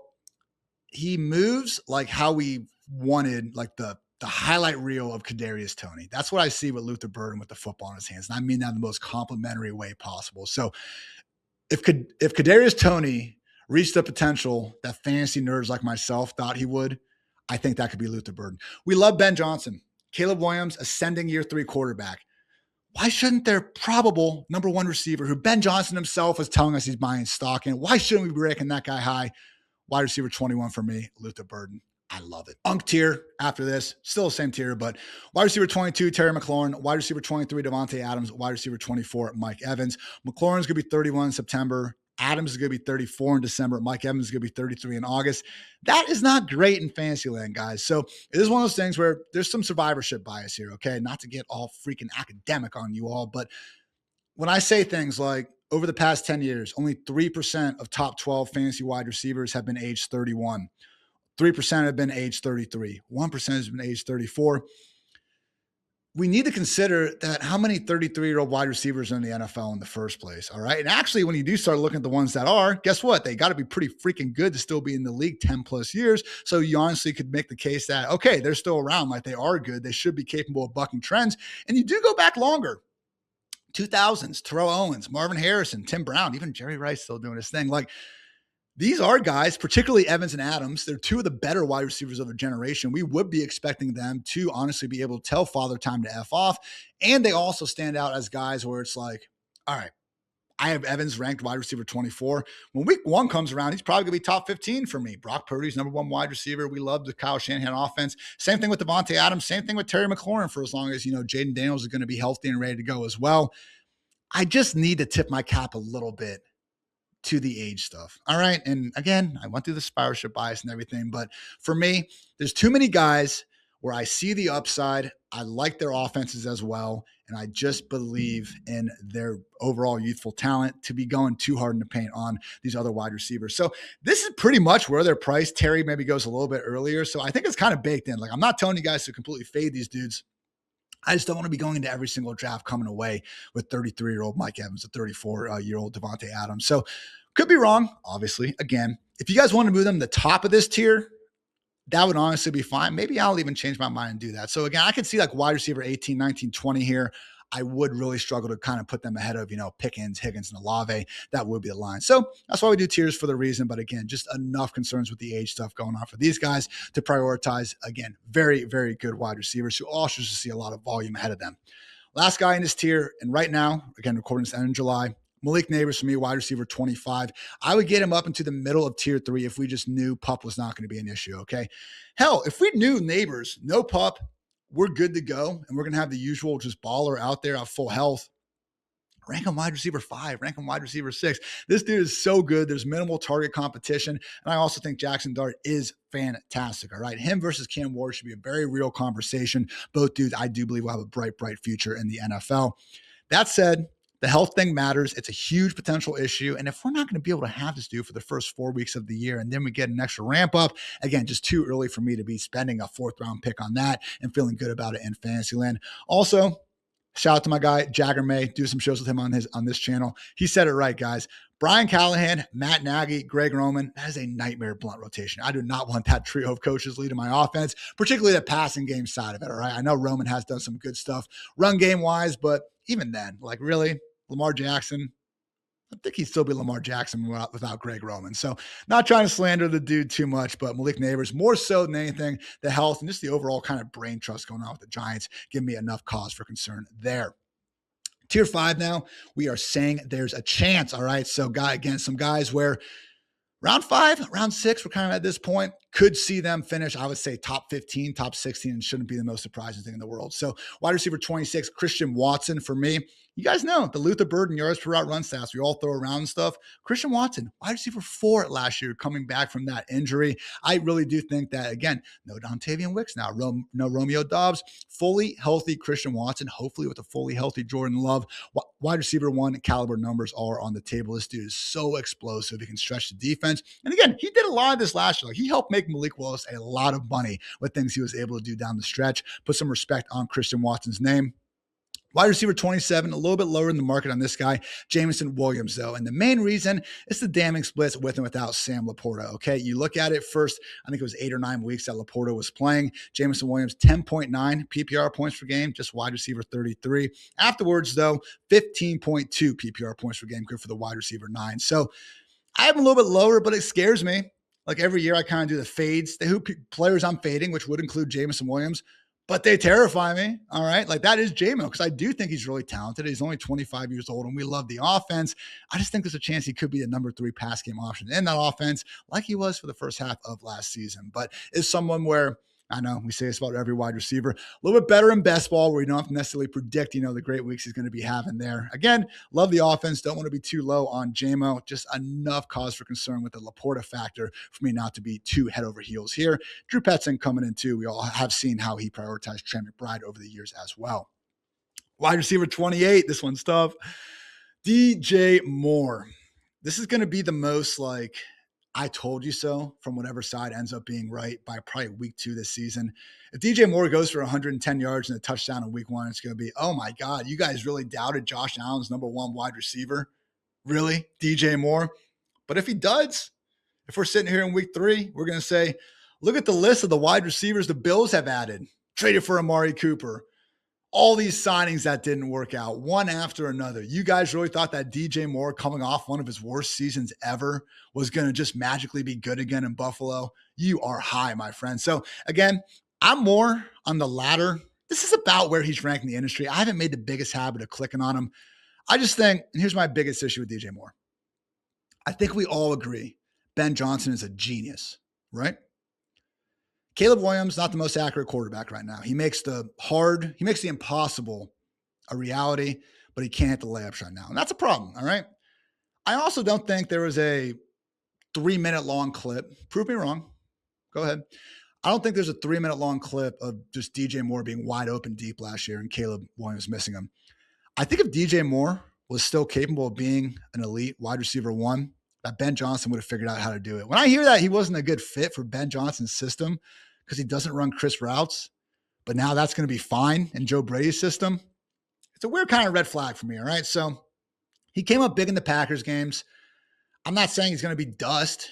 he moves like how we wanted, like the highlight reel of Kadarius Toney. That's what I see with Luther Burden with the football in his hands. And I mean that in the most complimentary way possible. So if Kadarius Toney reached the potential that fantasy nerds like myself thought he would, I think that could be Luther Burden. We love Ben Johnson. Caleb Williams, ascending year 3 quarterback. Why shouldn't their probable number 1 receiver, who Ben Johnson himself is telling us he's buying stock in, why shouldn't we be ranking that guy high? Wide receiver 21 for me, Luther Burden. I love it. Unk tier after this, still the same tier, but wide receiver 22, Terry McLaurin, wide receiver 23, Devontae Adams, wide receiver 24, Mike Evans. McLaurin's going to be 31 in September. Adams is going to be 34 in December. Mike Evans is going to be 33 in August. That is not great in fantasy land, guys. So it is one of those things where there's some survivorship bias here, okay? Not to get all freaking academic on you all, but when I say things like over the past 10 years, only 3% of top 12 fantasy wide receivers have been age 31. 3% have been age 33. 1% has been age 34. We need to consider that how many 33-year-old wide receivers are in the NFL in the first place, all right? And actually, when you do start looking at the ones that are, guess what? They got to be pretty freaking good to still be in the league 10-plus years. So you honestly could make the case that, okay, they're still around, like they are good. They should be capable of bucking trends. And you do go back longer. 2000s, Terrell Owens, Marvin Harrison, Tim Brown, even Jerry Rice still doing his thing. Like, these are guys, particularly Evans and Adams. They're 2 of the better wide receivers of their generation. We would be expecting them to honestly be able to tell Father time to F off. And they also stand out as guys where it's like, all right, I have Evans ranked wide receiver 24. When week 1 comes around, he's probably going to be top 15 for me. Brock Purdy's number 1 wide receiver. We love the Kyle Shanahan offense. Same thing with Devontae Adams. Same thing with Terry McLaurin for as long as, Jaden Daniels is going to be healthy and ready to go as well. I just need to tip my cap a little bit to the age stuff. All right. And again, I went through the scholarship bias and everything, but for me, there's too many guys where I see the upside. I like their offenses as well. And I just believe in their overall youthful talent to be going too hard in the paint on these other wide receivers. So this is pretty much where they're priced. Terry maybe goes a little bit earlier. So I think it's kind of baked in. Like, I'm not telling you guys to completely fade these dudes. I just don't want to be going into every single draft coming away with 33-year-old Mike Evans, a 34-year-old Devontae Adams. So could be wrong, obviously. Again, if you guys want to move them to the top of this tier, that would honestly be fine. Maybe I'll even change my mind and do that. So again, I could see like wide receiver 18, 19, 20 here. I would really struggle to kind of put them ahead of, Pickens, Higgins, and Olave. That would be the line. So that's why we do tiers for the reason. But again, just enough concerns with the age stuff going on for these guys to prioritize, again, very, very good wide receivers who also should see a lot of volume ahead of them. Last guy in this tier, and right now, again, recording this end in July, Malik Neighbors for me, wide receiver 25. I would get him up into the middle of tier 3 if we just knew Pup was not going to be an issue, okay? Hell, if we knew Neighbors, no Pup, we're good to go, and we're going to have the usual just baller out there at full health. Rank him wide receiver 5, rank him wide receiver 6. This dude is so good. There's minimal target competition, and I also think Jackson Dart is fantastic, all right? Him versus Cam Ward should be a very real conversation. Both dudes, I do believe, will have a bright, bright future in the NFL. That said, the health thing matters. It's a huge potential issue. And if we're not going to be able to have this dude for the first 4 weeks of the year, and then we get an extra ramp up, again, just too early for me to be spending a 4th-round pick on that and feeling good about it in Fantasyland. Also, shout out to my guy, Jagger May. Do some shows with him on this channel. He said it right, guys. Brian Callahan, Matt Nagy, Greg Roman, that is a nightmare blunt rotation. I do not want that trio of coaches leading my offense, particularly the passing game side of it, all right? I know Roman has done some good stuff run game-wise, but even then, like, really? Lamar Jackson, I think he'd still be Lamar Jackson without Greg Roman. So not trying to slander the dude too much, but Malik Neighbors, more so than anything, the health and just the overall kind of brain trust going on with the Giants give me enough cause for concern there. Tier 5 now, we are saying there's a chance, all right? So some guys where round 5, round 6, we're kind of at this point, could see them finish, I would say, top 15, top 16, and shouldn't be the most surprising thing in the world. So wide receiver 26, Christian Watson for me. You guys know the Luther Burden yards per route run stats we all throw around and stuff. Christian Watson, wide receiver 4 last year, coming back from that injury. I really do think that, again, no Dontavian Wicks now, no Romeo Dobbs, fully healthy Christian Watson, hopefully with a fully healthy Jordan Love. Wide receiver 1 caliber numbers are on the table. This dude is so explosive. He can stretch the defense. And again, he did a lot of this last year. Like, he helped make Malik Willis a lot of money with things he was able to do down the stretch. Put some respect on Christian Watson's name. Wide receiver 27, a little bit lower in the market on this guy, Jameson Williams, though. And the main reason is the damning splits with and without Sam Laporta, okay? You look at it first, I think it was 8 or 9 weeks that Laporta was playing. Jameson Williams, 10.9 PPR points per game, just wide receiver 33. Afterwards, though, 15.2 PPR points per game, good for the wide receiver 9. So I have him a little bit lower, but it scares me. Like, every year I kind of do the fades, who players I'm fading, which would include Jameson Williams, but they terrify me, all right? Like, that is J-Mo, because I do think he's really talented. He's only 25 years old, and we love the offense. I just think there's a chance he could be the number 3 pass game option in that offense, like he was for the first half of last season. But is someone where, I know we say this about every wide receiver, a little bit better in best ball, where you don't have to necessarily predict, the great weeks he's going to be having there. Again, love the offense. Don't want to be too low on J-Mo. Just enough cause for concern with the Laporta factor for me not to be too head over heels here. Drew Petzing coming in too. We all have seen how he prioritized Trey McBride over the years as well. Wide receiver 28, this one's tough. DJ Moore. This is going to be the most like, I told you so from whatever side ends up being right by probably week 2 this season. If DJ Moore goes for 110 yards and a touchdown in week 1, it's going to be, oh my God, you guys really doubted Josh Allen's number 1 wide receiver? Really? DJ Moore? But if he does, if we're sitting here in week 3, we're going to say, look at the list of the wide receivers the Bills have added. Traded for Amari Cooper. All these signings that didn't work out, one after another. You guys really thought that DJ Moore, coming off one of his worst seasons ever, was going to just magically be good again in Buffalo? You are high, my friend. So again, I'm more on the latter. This is about where he's ranked in the industry. I haven't made the biggest habit of clicking on him. I just think, and here's my biggest issue with DJ Moore. I think we all agree Ben Johnson is a genius, right? Caleb Williams, not the most accurate quarterback right now. He makes the impossible a reality, but he can't hit the layups right now. And that's a problem, all right? I also don't think there was a 3-minute long clip. Prove me wrong. Go ahead. I don't think there's a 3-minute long clip of just DJ Moore being wide open deep last year and Caleb Williams missing him. I think if DJ Moore was still capable of being an elite wide receiver one, that Ben Johnson would have figured out how to do it. When I hear that he wasn't a good fit for Ben Johnson's system because he doesn't run crisp routes, but now that's going to be fine in Joe Brady's system, it's a weird kind of red flag for me, all right? So he came up big in the Packers games. I'm not saying he's going to be dust.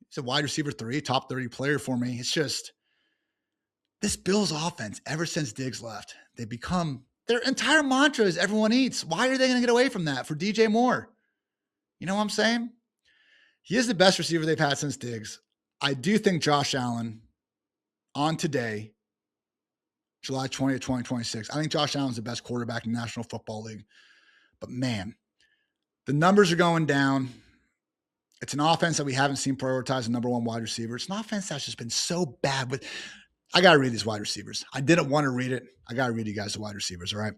He's a wide receiver 3, top 30 player for me. It's just this Bills offense, ever since Diggs left, they've become their entire mantra is everyone eats. Why are they going to get away from that for DJ Moore? You know what I'm saying? He is the best receiver they've had since Diggs. I do think Josh Allen on today, July 20th, 2026, I think Josh Allen's the best quarterback in the National Football League. But man, the numbers are going down. It's an offense that we haven't seen prioritize the number one wide receiver. It's an offense that's just been so bad with. I got to read these wide receivers. I didn't want to read it. I got to read you guys the wide receivers, all right?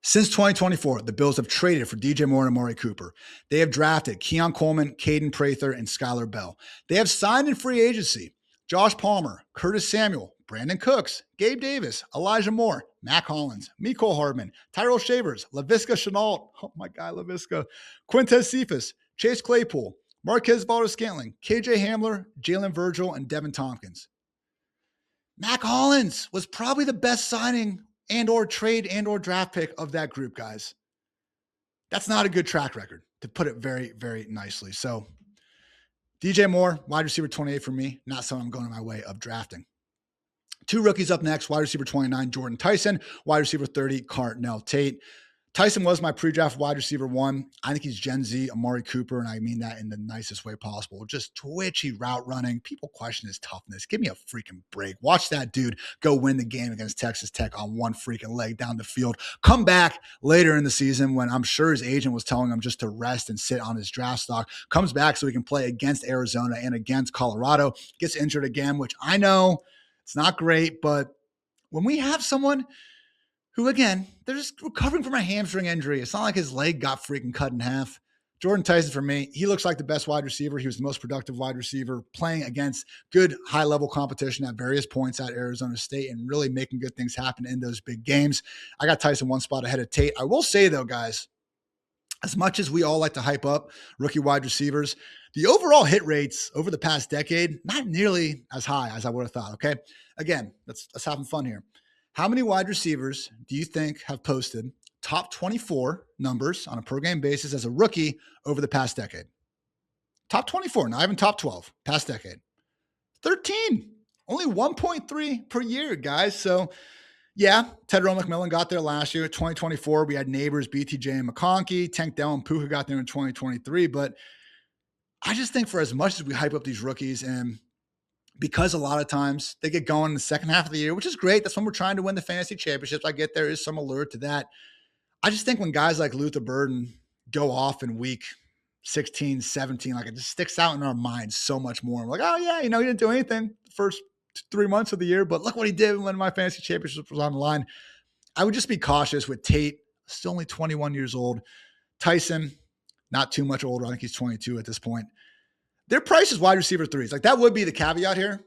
Since 2024, the Bills have traded for DJ Moore and Amari Cooper. They have drafted Keon Coleman, Caden Prather, and Skylar Bell. They have signed in free agency Josh Palmer, Curtis Samuel, Brandon Cooks, Gabe Davis, Elijah Moore, Mac Hollins, Mecole Hardman, Tyrell Shavers, Laviska Shenault, oh my God, Laviska, Quintez Cephas, Chase Claypool, Marquez Valdes-Scantling, KJ Hamler, Jalen Virgil, and Devin Tompkins. Mac Hollins was probably the best signing and or trade and or draft pick of that group, guys. That's not a good track record, to put it very, very nicely. So DJ Moore, wide receiver 28 for me, not someone I'm going my way of drafting. 2 rookies up next, wide receiver 29, Jordan Tyson, wide receiver 30, Carnell Tate. Tyson was my pre-draft wide receiver 1. I think he's Gen Z, Amari Cooper, and I mean that in the nicest way possible. Just twitchy route running. People question his toughness. Give me a freaking break. Watch that dude go win the game against Texas Tech on one freaking leg down the field. Come back later in the season when I'm sure his agent was telling him just to rest and sit on his draft stock. Comes back so he can play against Arizona and against Colorado. Gets injured again, which I know it's not great, but when we have someone who, again, they're just recovering from a hamstring injury. It's not like his leg got freaking cut in half. Jordan Tyson, for me, he looks like the best wide receiver. He was the most productive wide receiver, playing against good high-level competition at various points at Arizona State and really making good things happen in those big games. I got Tyson one spot ahead of Tate. I will say, though, guys, as much as we all like to hype up rookie wide receivers, the overall hit rates over the past decade, not nearly as high as I would have thought, okay? Again, let's have some fun here. How many wide receivers do you think have posted top 24 numbers on a per game basis as a rookie over the past decade? Top 24, not even top 12, past decade. 13, only 1.3 per year, guys. So yeah, Tedrow McMillan got there last year. 2024, we had Neighbors, BTJ, and McConkey. Tank Dell and Puka got there in 2023. But I just think for as much as we hype up these rookies, and because a lot of times they get going in the second half of the year, which is great. That's when we're trying to win the fantasy championships. I get there is some allure to that. I just think when guys like Luther Burden go off in week 16, 17, like it just sticks out in our minds so much more. We're like, oh yeah, he didn't do anything the first 3 months of the year, but look what he did when my fantasy championship was on the line. I would just be cautious with Tate, still only 21 years old. Tyson, not too much older. I think he's 22 at this point. Their price is wide receiver 3s. Like that would be the caveat here.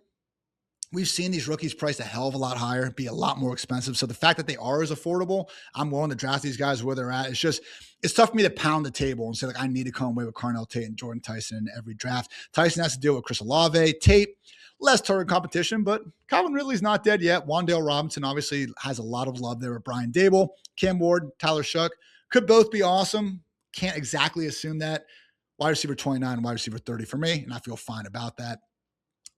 We've seen these rookies priced a hell of a lot higher, be a lot more expensive. So the fact that they are as affordable, I'm willing to draft these guys where they're at. It's tough for me to pound the table and say like, I need to come away with Carnell Tate and Jordan Tyson in every draft. Tyson has to deal with Chris Olave. Tate, less target competition, but Calvin Ridley's not dead yet. Wan'Dale Robinson obviously has a lot of love there with Brian Dable. Cam Ward, Tyler Shuck could both be awesome. Can't exactly assume that. Wide receiver 29 and wide receiver 30 for me, and I feel fine about that.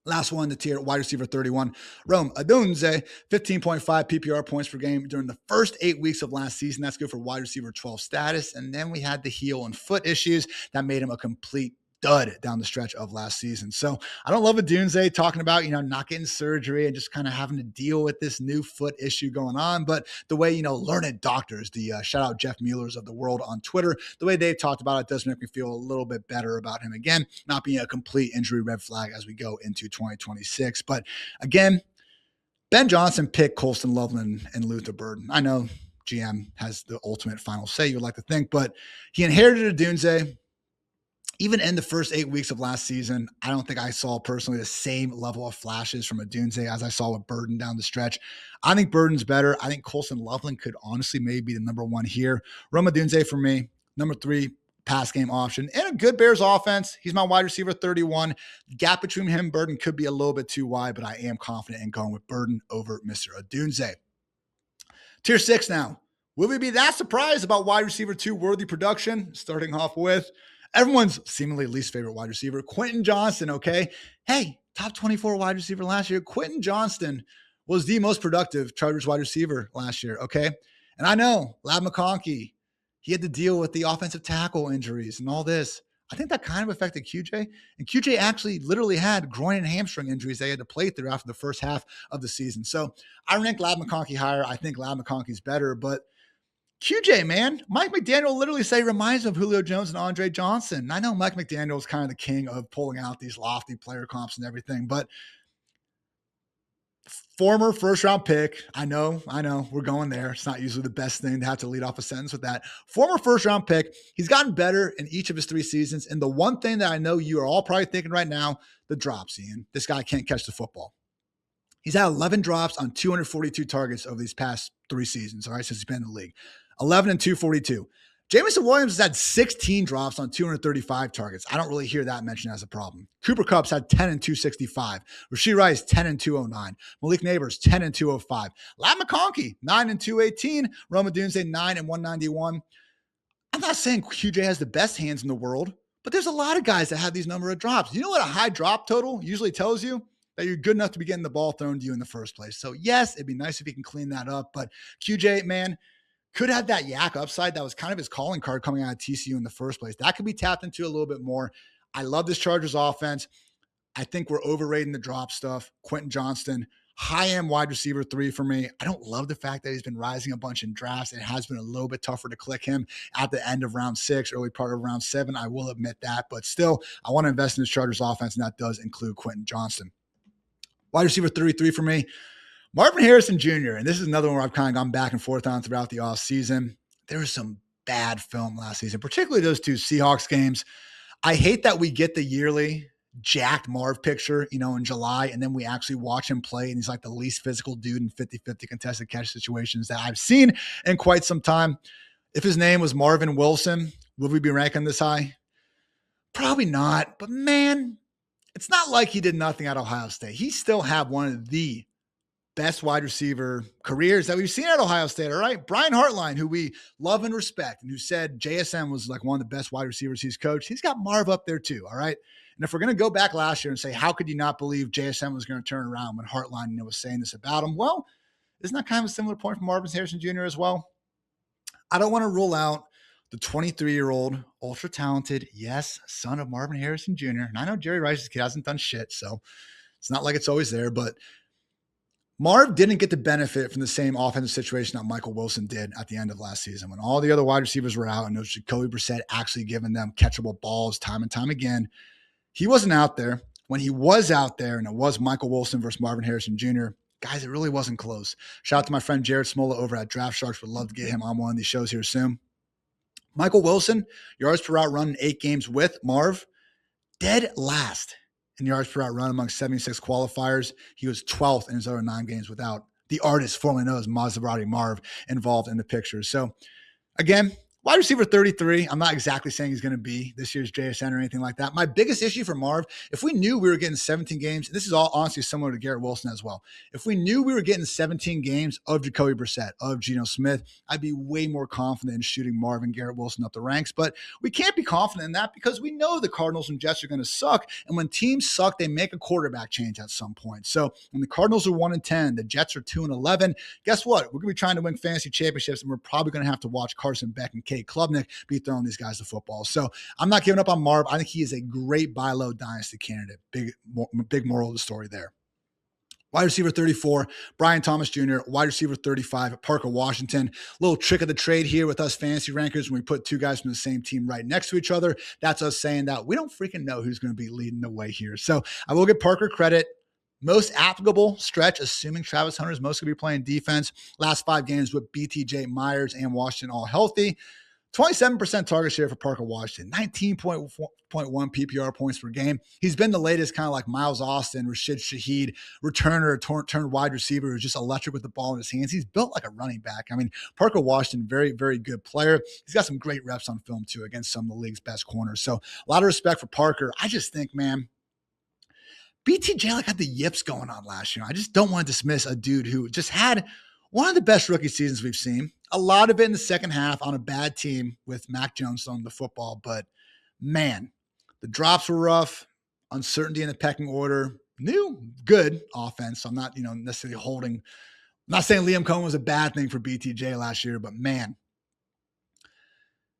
Last one, the tier, wide receiver 31, Rome Odunze, 15.5 PPR points per game during the first 8 weeks of last season. That's good for wide receiver 12 status. And then we had the heel and foot issues that made him a complete dud down the stretch of last season. So I don't love Odunze talking about, not getting surgery and just kind of having to deal with this new foot issue going on. But the way, learned doctors, the shout out Jeff Muellers of the world on Twitter, the way they've talked about it does make me feel a little bit better about him again, not being a complete injury red flag as we go into 2026. But again, Ben Johnson picked Colston Loveland and Luther Burden. I know GM has the ultimate final say, you would like to think, but he inherited Odunze. Even in the first 8 weeks of last season, I don't think I saw personally the same level of flashes from Odunze as I saw with Burden down the stretch. I think Burden's better. I think Colston Loveland could honestly maybe be the number one here. Rome Odunze for me, number 3 pass game option and a good Bears offense. He's my wide receiver 31. Gap between him and Burden could be a little bit too wide, but I am confident in going with Burden over Mr. Odunze. Tier 6 now. Will we be that surprised about wide receiver 2 worthy production? Starting off with everyone's seemingly least favorite wide receiver, Quentin Johnston, okay? Hey, top 24 wide receiver last year. Quentin Johnston was the most productive Chargers wide receiver last year, okay? And I know, Lab McConkey, he had to deal with the offensive tackle injuries and all this. I think that kind of affected QJ. And QJ actually literally had groin and hamstring injuries they had to play through after the first half of the season. So I rank Lab McConkey higher. I think Lab McConkey's better, but QJ, man, Mike McDaniel literally say reminds him of Julio Jones and Andre Johnson. I know Mike McDaniel is kind of the king of pulling out these lofty player comps and everything, but former first-round pick, I know, we're going there. It's not usually the best thing to have to lead off a sentence with that. Former first-round pick, he's gotten better in each of his 3 seasons, and the one thing that I know you are all probably thinking right now, the drops, Ian. This guy can't catch the football. He's had 11 drops on 242 targets over these past 3 seasons, all right, since he's been in the league. 11 and 242. Jameson Williams has had 16 drops on 235 targets. I don't really hear that mentioned as a problem. Cooper Kupp's had 10 and 265. Rashee Rice, 10 and 209. Malik Neighbors, 10 and 205. Lab McConkey, 9 and 218. Rome Odunze, 9 and 191. I'm not saying QJ has the best hands in the world, but there's a lot of guys that have these number of drops. You know what a high drop total usually tells you? That you're good enough to be getting the ball thrown to you in the first place. So yes, it'd be nice if he can clean that up, but QJ, man, could have that yak upside. That was kind of his calling card coming out of TCU in the first place. That could be tapped into a little bit more. I love this Chargers offense. I think we're overrating the drop stuff. Quentin Johnston, high-end wide receiver 3 for me. I don't love the fact that he's been rising a bunch in drafts. It has been a little bit tougher to click him at the end of round 6, early part of round 7. I will admit that. But still, I want to invest in this Chargers offense, and that does include Quentin Johnston. Wide receiver 33 for me. Marvin Harrison Jr., and this is another one where I've kind of gone back and forth on throughout the offseason. There was some bad film last season, particularly those 2 Seahawks games. I hate that we get the yearly jacked Marv picture, in July, and then we actually watch him play, and he's like the least physical dude in 50-50 contested catch situations that I've seen in quite some time. If his name was Marvin Wilson, would we be ranking this high? Probably not, but man, it's not like he did nothing at Ohio State. He still had one of the best wide receiver careers that we've seen at Ohio State, all right? Brian Hartline, who we love and respect, and who said JSN was like one of the best wide receivers he's coached. He's got Marv up there too, all right? And if we're going to go back last year and say, how could you not believe JSN was going to turn around when Hartline was saying this about him? Well, isn't that kind of a similar point from Marvin Harrison Jr. as well? I don't want to rule out the 23-year-old, ultra-talented, yes, son of Marvin Harrison Jr. And I know Jerry Rice's kid hasn't done shit, so it's not like it's always there, but Marv didn't get the benefit from the same offensive situation that Michael Wilson did at the end of last season when all the other wide receivers were out and it was Jacoby Brissett actually giving them catchable balls time and time again. He wasn't out there. When he was out there and it was Michael Wilson versus Marvin Harrison Jr., guys, it really wasn't close. Shout out to my friend Jared Smola over at Draft Sharks. Would love to get him on one of these shows here soon. Michael Wilson, yards per route run in 8 games with Marv, dead last in yards per route run among 76 qualifiers. He was 12th in his other 9 games without the artist formerly known as Maserati Marv involved in the picture. So again, wide receiver 33, I'm not exactly saying he's going to be this year's JSN or anything like that. My biggest issue for Marv, if we knew we were getting 17 games, and this is all honestly similar to Garrett Wilson as well. If we knew we were getting 17 games of Jacoby Brissett, of Geno Smith, I'd be way more confident in shooting Marv and Garrett Wilson up the ranks. But we can't be confident in that because we know the Cardinals and Jets are going to suck. And when teams suck, they make a quarterback change at some point. So when the Cardinals are 1-10, the Jets are 2-11, guess what? We're going to be trying to win fantasy championships, and we're probably going to have to watch Carson Beck and Cade Klubnik be throwing these guys the football. So I'm not giving up on Marv. I think he is a great buy low dynasty candidate. Big moral of the story there. Wide receiver 34, Brian Thomas Jr., wide receiver 35, Parker Washington. Little trick of the trade here with us fantasy rankers when we put two guys from the same team right next to each other. That's us saying that we don't freaking know who's going to be leading the way here. So I will give Parker credit. Most applicable stretch, assuming Travis Hunter is mostly going to be playing defense. Last 5 games with BTJ, Myers, and Washington all healthy. 27% target share for Parker Washington, 19.1 PPR points per game. He's been the latest kind of like Miles Austin, Rashid Shaheed, returner, turned wide receiver who's just electric with the ball in his hands. He's built like a running back. I mean, Parker Washington, very, very good player. He's got some great reps on film too against some of the league's best corners. So a lot of respect for Parker. I just think, man, BTJ like had the yips going on last year. I just don't want to dismiss a dude who just had one of the best rookie seasons we've seen. A lot of it in the second half on a bad team with Mac Jones throwing the football. But, man, the drops were rough. Uncertainty in the pecking order. Good offense. So I'm not, necessarily holding. I'm not saying Liam Cohen was a bad thing for BTJ last year. But, man,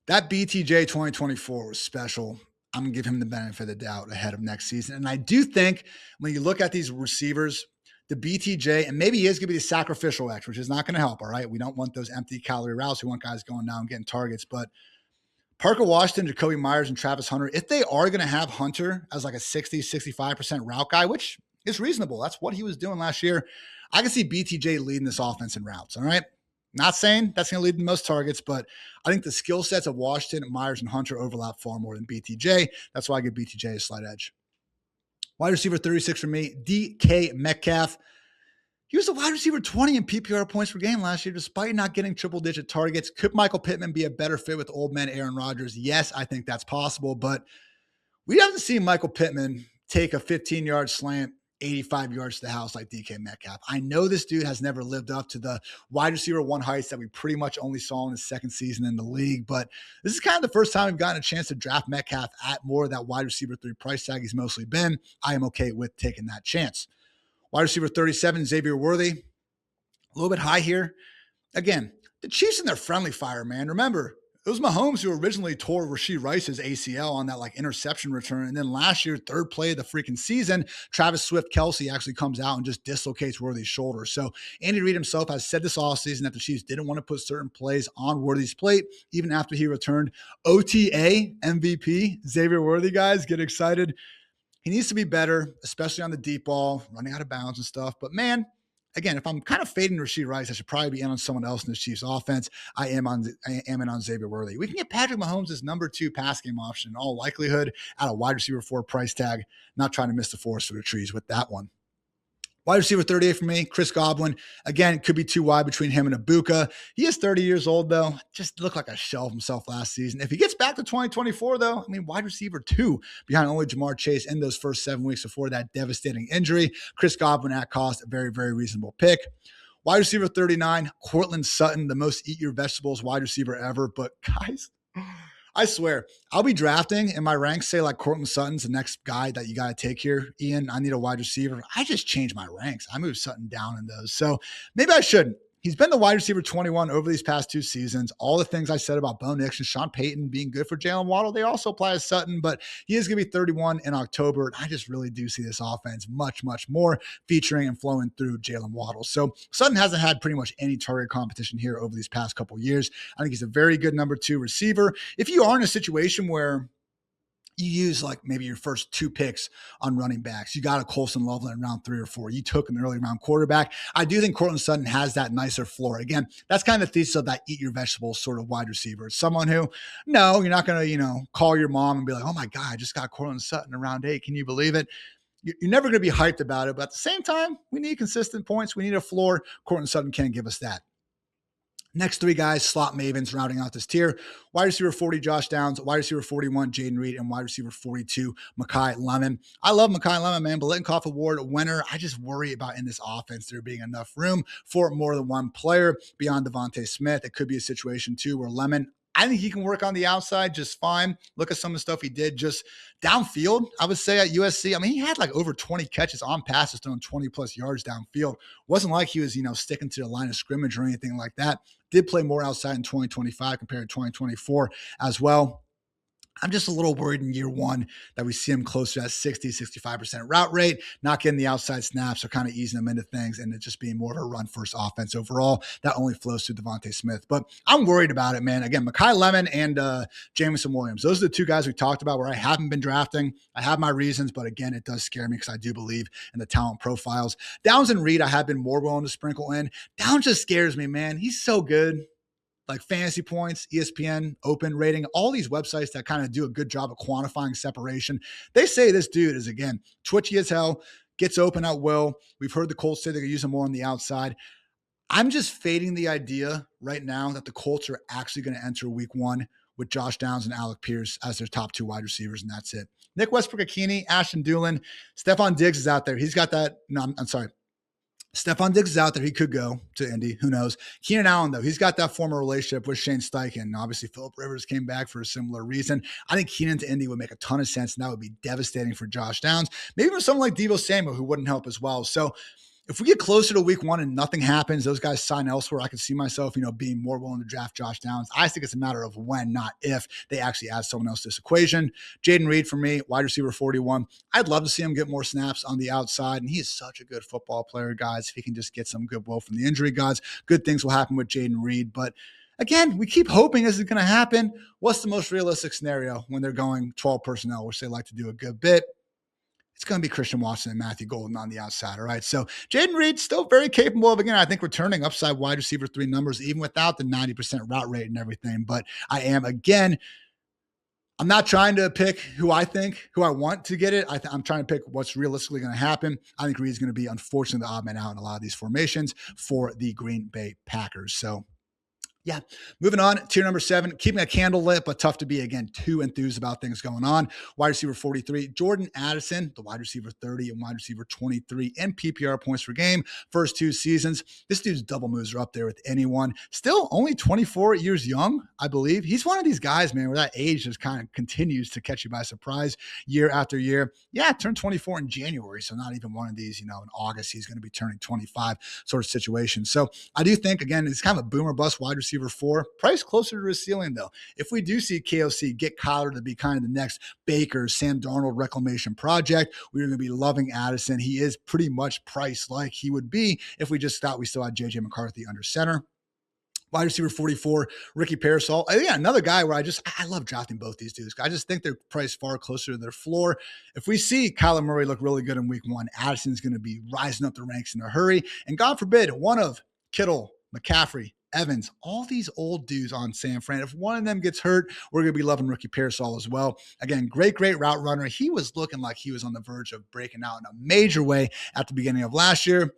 that BTJ 2024 was special. I'm going to give him the benefit of the doubt ahead of next season. And I do think when you look at these receivers, the BTJ, and maybe he is going to be the sacrificial X, which is not going to help, all right? We don't want those empty calorie routes. We want guys going down and getting targets. But Parker Washington, Jacoby Myers, and Travis Hunter, if they are going to have Hunter as like a 60, 65% route guy, which is reasonable. That's what he was doing last year. I can see BTJ leading this offense in routes, all right? Not saying that's going to lead the most targets, but I think the skill sets of Washington, Myers, and Hunter overlap far more than BTJ. That's why I give BTJ a slight edge. Wide receiver 36 for me, DK Metcalf. He was a wide receiver 20 in PPR points per game last year, despite not getting triple-digit targets. Could Michael Pittman be a better fit with old man Aaron Rodgers? Yes, I think that's possible, but we haven't seen Michael Pittman take a 15-yard slant, 85 yards to the house like DK Metcalf. I know this dude has never lived up to the wide receiver 1 heights that we pretty much only saw in his second season in the league, but this is kind of the first time we've gotten a chance to draft Metcalf at more of that wide receiver 3 price tag he's mostly been. I am okay with taking that chance. Wide receiver 37, Xavier Worthy. A little bit high here. Again, the Chiefs in their friendly fire, man. Remember, it was Mahomes who originally tore Rashee Rice's ACL on that like interception return. And then last year, third play of the freaking season, Travis Swift-Kelsey actually comes out and just dislocates Worthy's shoulder. So Andy Reid himself has said this offseason that the Chiefs didn't want to put certain plays on Worthy's plate, even after he returned. OTA MVP, Xavier Worthy, guys, get excited. He needs to be better, especially on the deep ball, running out of bounds and stuff. But, man, again, if I'm kind of fading Rashee Rice, I should probably be in on someone else in the Chiefs offense. I am in on Xavier Worthy. We can get Patrick Mahomes' number 2 pass game option in all likelihood at a wide receiver 4 price tag. Not trying to miss the forest for the trees with that one. Wide receiver 38 for me, Chris Godwin. Again, could be too wide between him and Ibuka. He is 30 years old, though. Just looked like a shell of himself last season. If he gets back to 2024, though, I mean, wide receiver 2 behind only Jamar Chase in those first 7 weeks before that devastating injury. Chris Godwin at cost, a very, very reasonable pick. Wide receiver 39, Courtland Sutton, the most eat your vegetables wide receiver ever. But, guys, I swear, I'll be drafting and my ranks say like Courtland Sutton's the next guy that you got to take here. Ian, I need a wide receiver. I just changed my ranks. I moved Sutton down in those. So maybe I shouldn't. He's been the wide receiver 21 over these past 2 seasons. All the things I said about Bo Nix and Sean Payton being good for Jaylen Waddle, they also apply to Sutton, but he is going to be 31 in October. And I just really do see this offense much, much more featuring and flowing through Jaylen Waddle. So Sutton hasn't had pretty much any target competition here over these past couple years. I think he's a very good number 2 receiver. If you are in a situation where you use like maybe your first 2 picks on running backs. You got a Colson Loveland in round 3 or 4. You took an early round quarterback. I do think Courtland Sutton has that nicer floor. Again, that's kind of the thesis of that eat your vegetables sort of wide receiver. It's someone who, no, you're not going to, call your mom and be like, oh my God, I just got Courtland Sutton in round 8. Can you believe it? You're never going to be hyped about it. But at the same time, we need consistent points. We need a floor. Courtland Sutton can't give us that. Next 3 guys, slot mavens rounding out this tier. Wide receiver 40, Josh Downs. Wide receiver 41, Jaden Reed. And wide receiver 42, Mekhi Lemon. I love Mekhi Lemon, man. Biletnikoff Award winner. I just worry about in this offense there being enough room for more than one player beyond Devontae Smith. It could be a situation, too, where Lemon, I think he can work on the outside just fine. Look at some of the stuff he did just downfield, I would say, at USC. I mean, he had like over 20 catches on passes throwing 20-plus yards downfield. Wasn't like he was, sticking to the line of scrimmage or anything like that. did play more outside in 2025 compared to 2024 as well. I'm just a little worried in year one that we see him closer to that 65% route rate, not getting the outside snaps or kind of easing them into things and it just being more of a run first offense overall. That only flows through Devontae Smith. But I'm worried about it, man. Again, Mekhi Lemon and Jameson Williams. Those are the two guys we talked about where I haven't been drafting. I have my reasons, but again, it does scare me because I do believe in the talent profiles. Downs and Reed, I have been more willing to sprinkle in. Downs just scares me, man. He's so good. Like Fantasy Points, ESPN, Open Rating, all these websites that kind of do a good job of quantifying separation. They say this dude is, again, twitchy as hell, gets open at will. We've heard the Colts say they're going to use him more on the outside. I'm just fading the idea right now that the Colts are actually going to enter week one with Josh Downs and Alec Pierce as their top two wide receivers, and that's it. Nick Westbrook-Akini, Ashton Dulin, Stephon Diggs is out there. He's got that. No, I'm sorry. Stephon Diggs is out there. He could go to Indy. Who knows? Keenan Allen, though, he's got that former relationship with Shane Steichen. Obviously, Phillip Rivers came back for a similar reason. I think Keenan to Indy would make a ton of sense, and that would be devastating for Josh Downs. Maybe even someone like Deebo Samuel, who wouldn't help as well. So if we get closer to week one and nothing happens, those guys sign elsewhere, I can see myself, being more willing to draft Josh Downs. I think it's a matter of when, not if, they actually add someone else to this equation. Jayden Reed for me, wide receiver 41. I'd love to see him get more snaps on the outside, and he is such a good football player, guys. If he can just get some goodwill from the injury gods, good things will happen with Jayden Reed. But again, we keep hoping this is going to happen. What's the most realistic scenario when they're going 12 personnel, which they like to do a good bit? It's going to be Christian Watson and Matthew Golden on the outside, all right? So Jayden Reed still very capable of, again, I think returning upside wide receiver 3 numbers, even without the 90% route rate and everything. But I am, again, I'm not trying to pick who I want to get it. I'm trying to pick what's realistically going to happen. I think Reed's going to be, unfortunately, the odd man out in a lot of these formations for the Green Bay Packers. So yeah, moving on, tier number 7, keeping a candle lit, but tough to be, again, too enthused about things going on. Wide receiver 43, Jordan Addison, the wide receiver 30 and wide receiver 23 in PPR points per game. First 2 seasons. This dude's double moves are up there with anyone. Still only 24 years young, I believe. He's one of these guys, man, where that age just kind of continues to catch you by surprise year after year. Yeah, turned 24 in January, so not even one of these, in August, he's going to be turning 25 sort of situation. So I do think, again, it's kind of a boomer bust wide receiver 4, price closer to his ceiling though. If we do see KOC get Kyler to be kind of the next Baker, Sam Darnold reclamation project, we're going to be loving Addison. He is pretty much priced like he would be if we just thought we still had JJ McCarthy under center. Wide receiver 44, Ricky Parasol. Yeah, another guy where I love drafting both these dudes. I just think they're priced far closer to their floor. If we see Kyler Murray look really good in week 1, Addison's going to be rising up the ranks in a hurry. And God forbid, one of Kittle, McCaffrey, Evans, all these old dudes on San Fran. If one of them gets hurt, we're going to be loving Ricky Parasol as well. Again, great route runner. He was looking like he was on the verge of breaking out in a major way at the beginning of last year.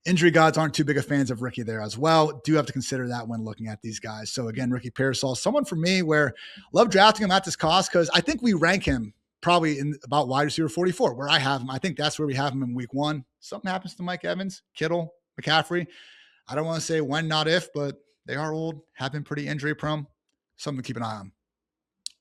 Injury gods aren't too big of fans of Ricky there as well. Do have to consider that when looking at these guys. So again, Ricky Parasol, someone for me where love drafting him at this cost because I think we rank him probably in about wide receiver 44 where I have him. I think that's where we have him in week 1. Something happens to Mike Evans, Kittle, McCaffrey. I don't want to say when, not if, but they are old, have been pretty injury prone. Something to keep an eye on.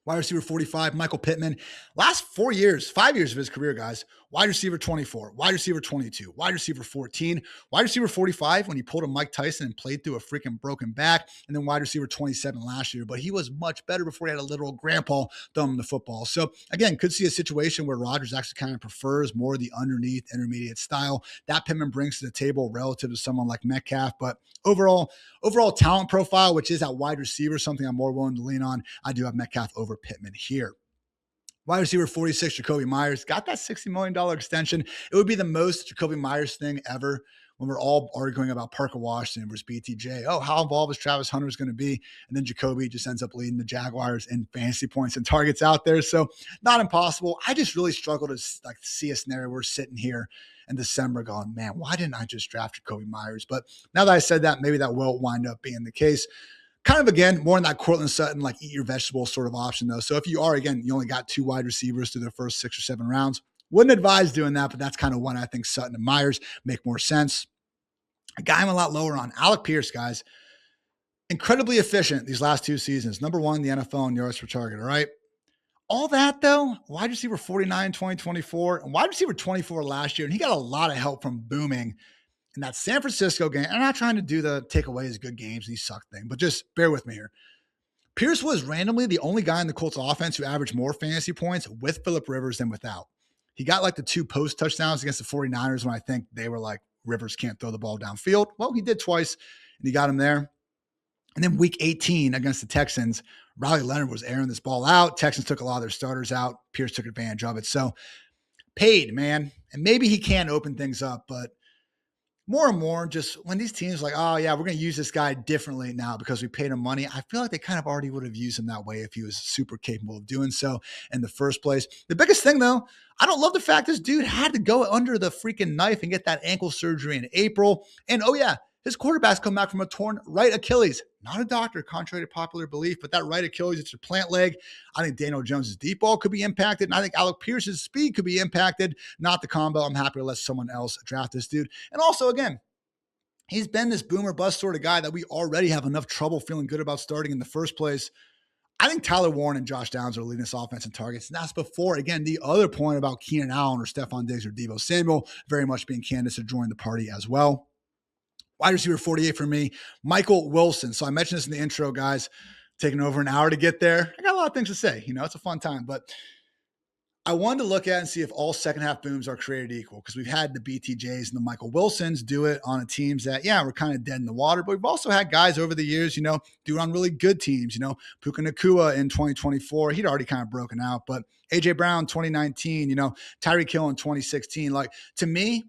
Wide receiver 45, Michael Pittman. Last 5 years of his career, guys. Wide receiver 24, wide receiver 22, wide receiver 14, wide receiver 45 when he pulled a Mike Tyson and played through a freaking broken back, and then wide receiver 27 last year. But he was much better before he had a literal grandpa thumb the football. So again, could see a situation where Rodgers actually kind of prefers more of the underneath intermediate style that Pittman brings to the table relative to someone like Metcalf. But overall talent profile, which is at wide receiver, something I'm more willing to lean on. I do have Metcalf over Pittman here. Wide receiver 46, Jacoby Myers, got that $60 million extension. It would be the most Jacoby Myers thing ever when we're all arguing about Parker Washington versus BTJ. Oh, how involved is Travis Hunter going to be? And then Jacoby just ends up leading the Jaguars in fantasy points and targets out there. So not impossible. I just really struggle to see a scenario where we're sitting here in December going, man, why didn't I just draft Jacoby Myers? But now that I said that, maybe that will wind up being the case. Kind of, again, more in that Cortland Sutton, like eat your vegetables sort of option, though. So if you are, again, you only got 2 wide receivers through the first 6 or 7 rounds, wouldn't advise doing that, but that's kind of when I think Sutton and Myers make more sense. A guy I'm a lot lower on, Alec Pierce, guys. Incredibly efficient these last 2 seasons. Number 1 in the NFL in yards per target, all right? All that, though, wide receiver 49 2024, and wide receiver 24 last year, and he got a lot of help from booming in that San Francisco game, I'm not trying to do the take away his good games and he sucked thing, but just bear with me here. Pierce was randomly the only guy in the Colts offense who averaged more fantasy points with Phillip Rivers than without. He got like the 2 post touchdowns against the 49ers when I think they were like, Rivers can't throw the ball downfield. Well, he did twice and he got him there. And then week 18 against the Texans, Riley Leonard was airing this ball out. Texans took a lot of their starters out. Pierce took advantage of it. So paid, man. And maybe he can open things up, but more and more, just when these teams are like, oh yeah, we're going to use this guy differently now because we paid him money. I feel like they kind of already would have used him that way if he was super capable of doing so in the first place. The biggest thing though, I don't love the fact this dude had to go under the freaking knife and get that ankle surgery in April. And oh yeah, his quarterback's come back from a torn right Achilles. Not a doctor, contrary to popular belief, but that right Achilles, it's your plant leg. I think Daniel Jones' deep ball could be impacted, and I think Alec Pierce's speed could be impacted. Not the combo. I'm happy to let someone else draft this dude. And also, again, he's been this boomer bust sort of guy that we already have enough trouble feeling good about starting in the first place. I think Tyler Warren and Josh Downs are leading this offense in targets. And that's before, again, the other point about Keenan Allen or Stephon Diggs or Deebo Samuel very much being candidates to join the party as well. Wide receiver 48 for me, Michael Wilson. So I mentioned this in the intro, guys, taking over an hour to get there. I got a lot of things to say. It's a fun time, but I wanted to look at and see if all second half booms are created equal because we've had the BTJs and the Michael Wilsons do it on teams that, we're kind of dead in the water, but we've also had guys over the years, do it on really good teams, Puka Nacua in 2024, he'd already kind of broken out, but AJ Brown, 2019, Tyreek Hill in 2016, like to me,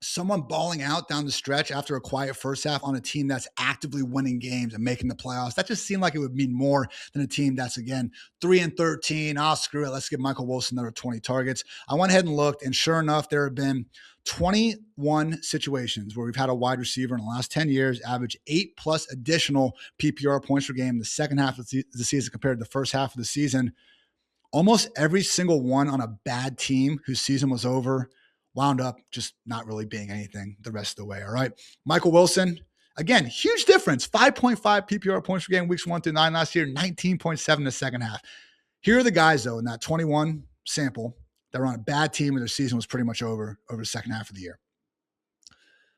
someone balling out down the stretch after a quiet first half on a team that's actively winning games and making the playoffs, that just seemed like it would mean more than a team that's, again, 3-13. Screw it. Let's give Michael Wilson another 20 targets. I went ahead and looked, and sure enough, there have been 21 situations where we've had a wide receiver in the last 10 years average 8+ additional PPR points per game in the second half of the season compared to the first half of the season. Almost every single one on a bad team whose season was over wound up just not really being anything the rest of the way. All right. Michael Wilson, again, huge difference. 5.5 PPR points per game, weeks 1 through 9 last year, 19.7 in the second half. Here are the guys, though, in that 21 sample that were on a bad team and their season was pretty much over the second half of the year.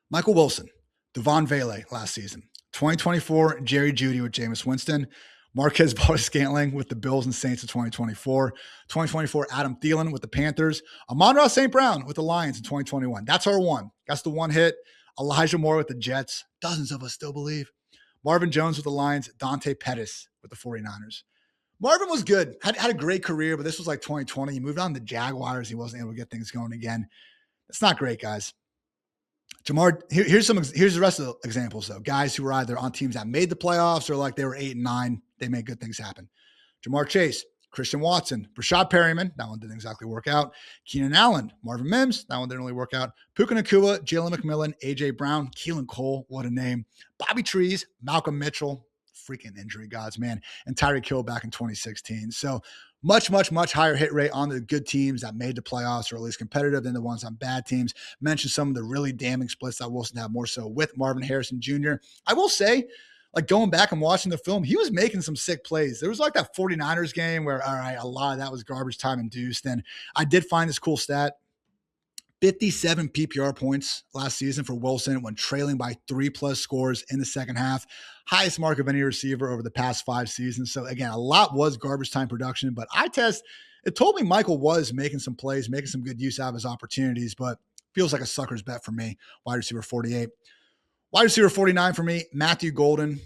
Michael Wilson, Devon Vele last season. 2024, Jerry Jeudy with Jameis Winston. Marquez Valdes-Scantling with the Bills and Saints in 2024. 2024, Adam Thielen with the Panthers. Amon-Ra St. Brown with the Lions in 2021. That's our one. That's the one hit. Elijah Moore with the Jets. Dozens of us still believe. Marvin Jones with the Lions. Dante Pettis with the 49ers. Marvin was good. Had a great career, but this was like 2020. He moved on to the Jaguars. He wasn't able to get things going again. It's not great, guys. Jamar, here's the rest of the examples, though. Guys who were either on teams that made the playoffs or like they were 8 and 9. They made good things happen. Jamar Chase, Christian Watson, Rashad Perryman, that one didn't exactly work out. Keenan Allen, Marvin Mims, that one didn't really work out. Puka Nacua, Jalen McMillan, AJ Brown, Keelan Cole, what a name. Bobby Trees, Malcolm Mitchell, freaking injury gods, man, and Tyreek Hill back in 2016. So much, much, much higher hit rate on the good teams that made the playoffs or at least competitive than the ones on bad teams. Mentioned some of the really damning splits that Wilson had more so with Marvin Harrison Jr. I will say, like going back and watching the film, he was making some sick plays. There was like that 49ers game where, all right, a lot of that was garbage time induced. And I did find this cool stat. 57 PPR points last season for Wilson when trailing by 3+ scores in the second half. Highest mark of any receiver over the past 5 seasons. So again, a lot was garbage time production, but it told me Michael was making some plays, making some good use out of his opportunities, but feels like a sucker's bet for me. Wide receiver 48. Wide receiver 49 for me, Matthew Golden.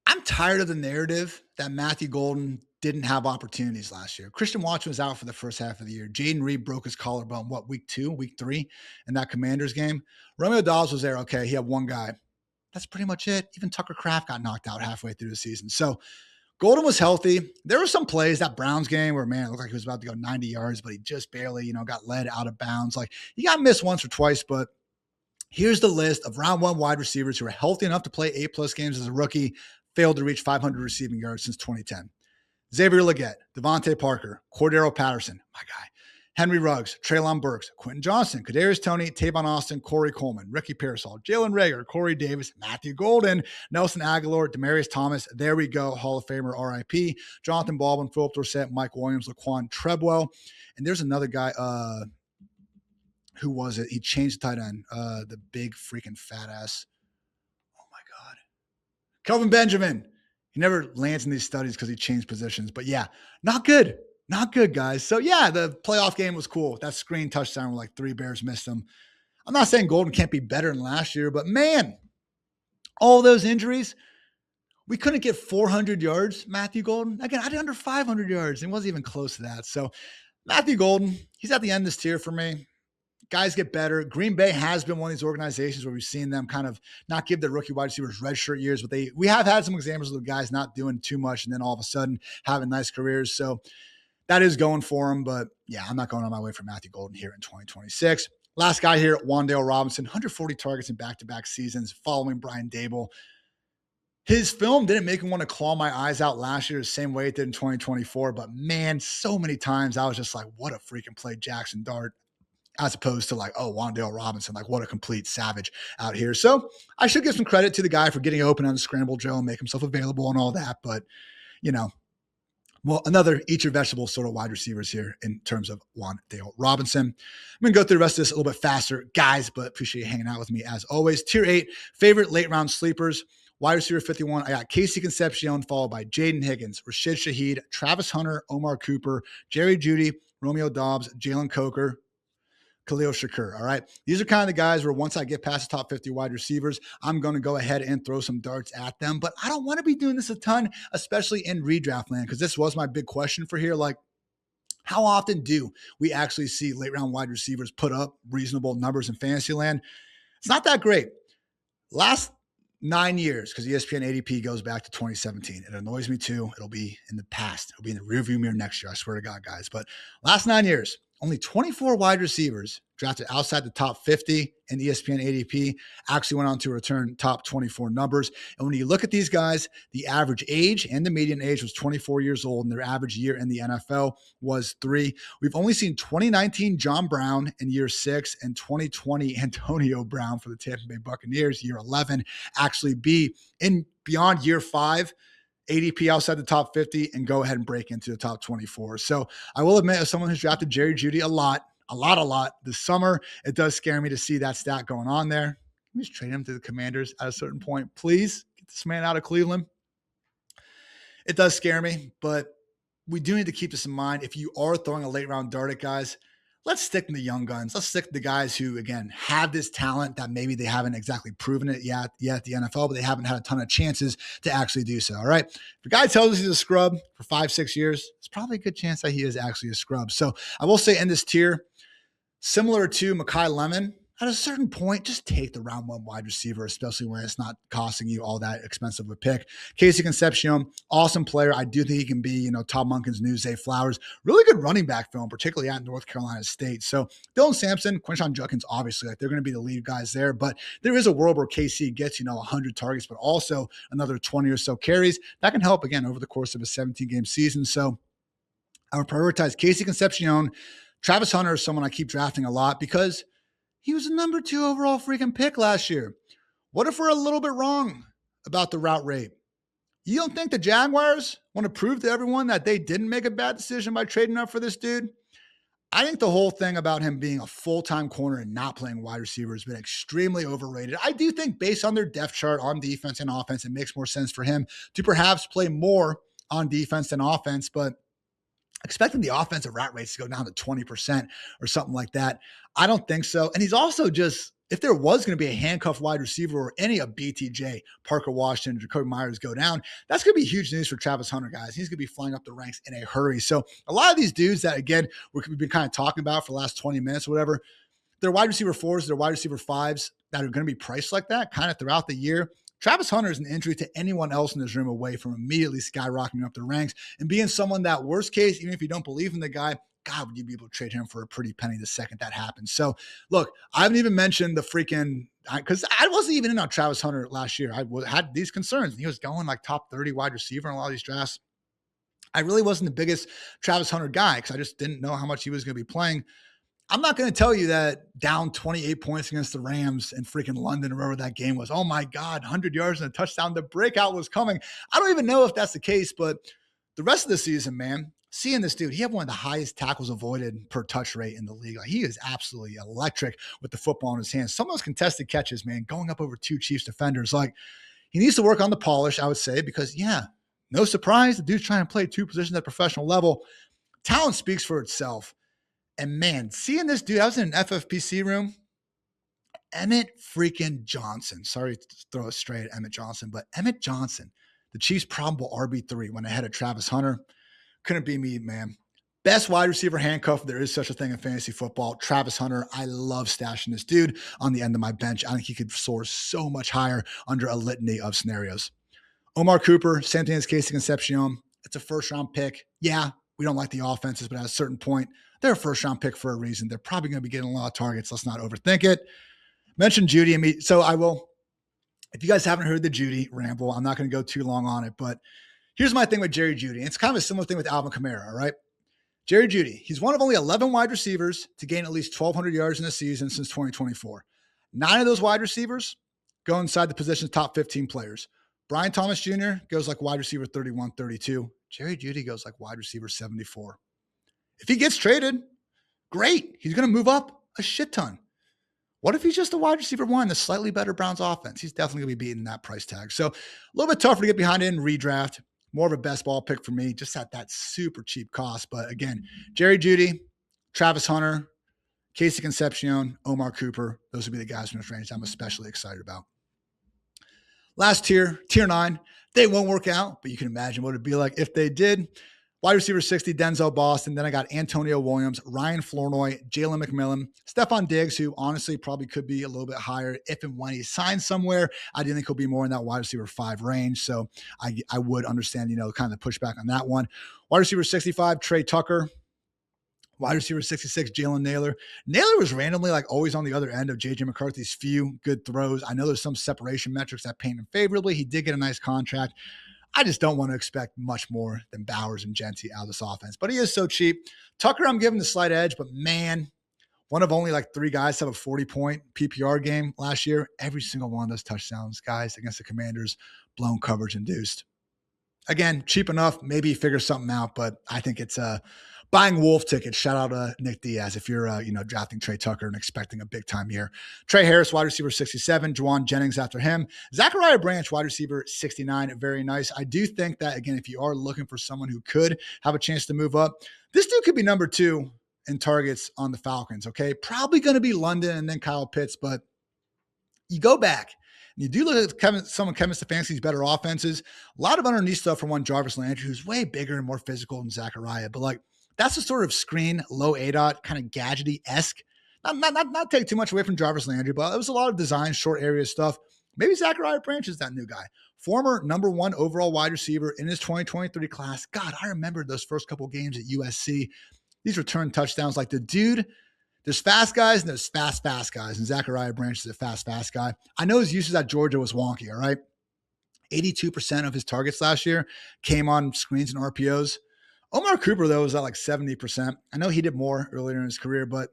I'm tired of the narrative that Matthew Golden didn't have opportunities last year. Christian Watson was out for the first half of the year. Jaden Reed broke his collarbone, week 3 in that Commanders game. Romeo Dobbs was there. Okay, he had one guy. That's pretty much it. Even Tucker Kraft got knocked out halfway through the season. So Golden was healthy. There were some plays, that Browns game where, man, it looked like he was about to go 90 yards, but he just barely, got led out of bounds. Like, he got missed once or twice, but here's the list of round 1 wide receivers who are healthy enough to play 8+ games as a rookie, failed to reach 500 receiving yards since 2010. Xavier Legette, Devontae Parker, Cordero Patterson, my guy, Henry Ruggs, Treylon Burks, Quentin Johnson, Kadarius Toney, Tavon Austin, Corey Coleman, Ricky Pearsall, Jalen Reagor, Corey Davis, Matthew Golden, Nelson Aguilar, Demaryius Thomas. There we go. Hall of Famer, RIP. Jonathan Baldwin, Philip Dorsett, Mike Williams, Laquan Treadwell. And there's another guy, Who was it? He changed the tight end. The big freaking fat ass. Oh my God. Kelvin Benjamin. He never lands in these studies because he changed positions. But yeah, not good. Not good, guys. So yeah, the playoff game was cool. That screen touchdown where like 3 Bears missed him. I'm not saying Golden can't be better than last year, but man, all those injuries, we couldn't get 400 yards, Matthew Golden. Again, I did under 500 yards and wasn't even close to that. So Matthew Golden, he's at the end of this tier for me. Guys get better. Green Bay has been one of these organizations where we've seen them kind of not give their rookie wide receivers redshirt years, but we have had some examples of the guys not doing too much and then all of a sudden having nice careers. So that is going for him. But yeah, I'm not going on my way for Matthew Golden here in 2026. Last guy here, Wan'Dale Robinson, 140 targets in back-to-back seasons following Brian Dable. His film didn't make me want to claw my eyes out last year the same way it did in 2024. But man, so many times I was just like, what a freaking play, Jackson Dart, as opposed to like, oh, Wan'Dale Robinson, like what a complete savage out here. So I should give some credit to the guy for getting open on the scramble drill and make himself available and all that. But, you know, well, another eat your vegetables sort of wide receivers here in terms of Wan'Dale Robinson. I'm going to go through the rest of this a little bit faster, guys, but appreciate you hanging out with me as always. Tier 8, favorite late round sleepers. Wide receiver 51, I got Casey Concepcion, followed by Jaden Higgins, Rashid Shaheed, Travis Hunter, Omar Cooper, Jerry Jeudy, Romeo Doubs, Jalen Coker, Khalil Shakur. All right. These are kind of the guys where once I get past the top 50 wide receivers, I'm going to go ahead and throw some darts at them. But I don't want to be doing this a ton, especially in redraft land, because this was my big question for here. Like, how often do we actually see late round wide receivers put up reasonable numbers in fantasy land? It's not that great. Last 9 years, because ESPN ADP goes back to 2017. It annoys me too. It'll be in the past. It'll be in the rearview mirror next year. I swear to God, guys. But last 9 years, only 24 wide receivers drafted outside the top 50 in ESPN ADP actually went on to return top 24 numbers. And when you look at these guys, the average age and the median age was 24 years old, and their average year in the NFL was 3. We've only seen 2019 John Brown in year 6 and 2020 Antonio Brown for the Tampa Bay Buccaneers, year 11, actually be in beyond year 5 ADP outside the top 50 and go ahead and break into the top 24. So I will admit, as someone who's drafted Jerry Jeudy a lot this summer, it does scare me to see that stat going on there. Can we just trade him to the Commanders at a certain point? Please get this man out of Cleveland. It does scare me, but we do need to keep this in mind. If you are throwing a late round dart at guys, let's stick to the young guns. Let's stick to the guys who, again, have this talent that maybe they haven't exactly proven it yet at the NFL, but they haven't had a ton of chances to actually do so. All right. If a guy tells us he's a scrub for 5-6 years, it's probably a good chance that he is actually a scrub. So I will say in this tier, similar to Mekhi Lemon, at a certain point, just take the round 1 wide receiver, especially when it's not costing you all that expensive a pick. Casey Concepcion, awesome player. I do think he can be, Todd Monken's new Zay Flowers. Really good running back film, particularly at North Carolina State. So Dylan Sampson, Quinshon Judkins, obviously, they're going to be the lead guys there. But there is a world where KC gets, 100 targets, but also another 20 or so carries. That can help, again, over the course of a 17-game season. So I would prioritize Casey Concepcion. Travis Hunter is someone I keep drafting a lot because he was a number 2 overall freaking pick last year. What if we're a little bit wrong about the route rate? You don't think the Jaguars want to prove to everyone that they didn't make a bad decision by trading up for this dude? I think the whole thing about him being a full-time corner and not playing wide receiver has been extremely overrated. I do think based on their depth chart on defense and offense, it makes more sense for him to perhaps play more on defense than offense, but expecting the offensive route rates to go down to 20% or something like that, I don't think so. And he's also just, if there was going to be a handcuff wide receiver or any of BTJ, Parker Washington, Jacoby Myers go down, that's going to be huge news for Travis Hunter, guys. He's going to be flying up the ranks in a hurry. So a lot of these dudes that, again, we've been kind of talking about for the last 20 minutes or whatever, they're wide receiver 4s, they're wide receiver 5s that are going to be priced like that kind of throughout the year. Travis Hunter is an injury to anyone else in this room away from immediately skyrocketing up the ranks and being someone that, worst case, even if you don't believe in the guy, God, would you be able to trade him for a pretty penny the second that happens? So, look, I haven't even mentioned the freaking – because I wasn't even in on Travis Hunter last year. I had these concerns. He was going like top 30 wide receiver in a lot of these drafts. I really wasn't the biggest Travis Hunter guy because I just didn't know how much he was going to be playing. I'm not going to tell you that down 28 points against the Rams in freaking London or wherever that game was. Oh, my God, 100 yards and a touchdown. The breakout was coming. I don't even know if that's the case, but the rest of the season, man, seeing this dude, he had one of the highest tackles avoided per touch rate in the league. Like, he is absolutely electric with the football in his hands. Some of those contested catches, man, going up over two Chiefs defenders. Like, he needs to work on the polish, I would say, because, yeah, no surprise, the dude's trying to play two positions at professional level. Talent speaks for itself. And, man, seeing this dude, I was in an FFPC room. Emmett freaking Johnson. Sorry to throw it straight at Emmett Johnson, but Emmett Johnson, the Chiefs' probable RB3 when ahead of Travis Hunter. Couldn't be me, man. Best wide receiver handcuff, there is such a thing in fantasy football. Travis Hunter, I love stashing this dude on the end of my bench. I think he could soar so much higher under a litany of scenarios. Omar Cooper, same thing as Casey Concepcion. It's a first-round pick. Yeah, we don't like the offenses, but at a certain point, they're a first-round pick for a reason. They're probably going to be getting a lot of targets. Let's not overthink it. Mentioned Judy and me. So I will, if you guys haven't heard the Judy ramble, I'm not going to go too long on it, but here's my thing with Jerry Judy. It's kind of a similar thing with Alvin Kamara, all right? Jerry Judy, he's one of only 11 wide receivers to gain at least 1,200 yards in a season since 2024. 9 of those wide receivers go inside the position's top 15 players. Brian Thomas Jr. goes like wide receiver 31, 32. Jerry Judy goes like wide receiver 74. If he gets traded, great. He's going to move up a shit ton. What if he's just a wide receiver 1, the slightly better Browns offense? He's definitely going to be beating that price tag. So a little bit tougher to get behind in redraft. More of a best ball pick for me, just at that super cheap cost. But again, Jerry Judy, Travis Hunter, Casey Concepcion, Omar Cooper. Those would be the guys from this range I'm especially excited about. Last tier, tier 9. They won't work out, but you can imagine what it'd be like if they did. Wide receiver 60, Denzel Boston. Then I got Antonio Williams, Ryan Flournoy, Jalen McMillan, Stephon Diggs, who honestly probably could be a little bit higher if and when he signs somewhere. I do think he'll be more in that wide receiver 5 range. So I would understand, kind of the pushback on that one. Wide receiver 65, Trey Tucker. Wide receiver 66, Jalen Naylor. Naylor was randomly like always on the other end of J.J. McCarthy's few good throws. I know there's some separation metrics that paint him favorably. He did get a nice contract. I just don't want to expect much more than Bowers and Genty out of this offense. But he is so cheap. Tucker, I'm giving the slight edge, but man, one of only like 3 guys to have a 40-point PPR game last year. Every single one of those touchdowns, guys, against the Commanders, blown coverage induced. Again, cheap enough. Maybe he figures something out, but I think it's buying wolf tickets. Shout out to Nick Diaz if you're drafting Trey Tucker and expecting a big time year. Trey Harris, wide receiver 67. Juwan Jennings after him. Zachariah Branch, wide receiver 69. Very nice. I do think that, again, if you are looking for someone who could have a chance to move up, this dude could be number 2 in targets on the Falcons. Okay, probably going to be London and then Kyle Pitts, but you go back. You do look at some of Kevin Stefanski's better offenses. A lot of underneath stuff from one Jarvis Landry, who's way bigger and more physical than Zachariah. But like, that's the sort of screen, low ADOT, kind of gadgety-esque. Not take too much away from Jarvis Landry, but it was a lot of design, short area stuff. Maybe Zachariah Branch is that new guy. Former number 1 overall wide receiver in his 2023 class. God, I remember those first couple games at USC. These return touchdowns, like the dude. There's fast guys and there's fast guys. And Zachariah Branch is a fast guy. I know his usage at Georgia was wonky, all right? 82% of his targets last year came on screens and RPOs. Omar Cooper, though, was at like 70%. I know he did more earlier in his career, but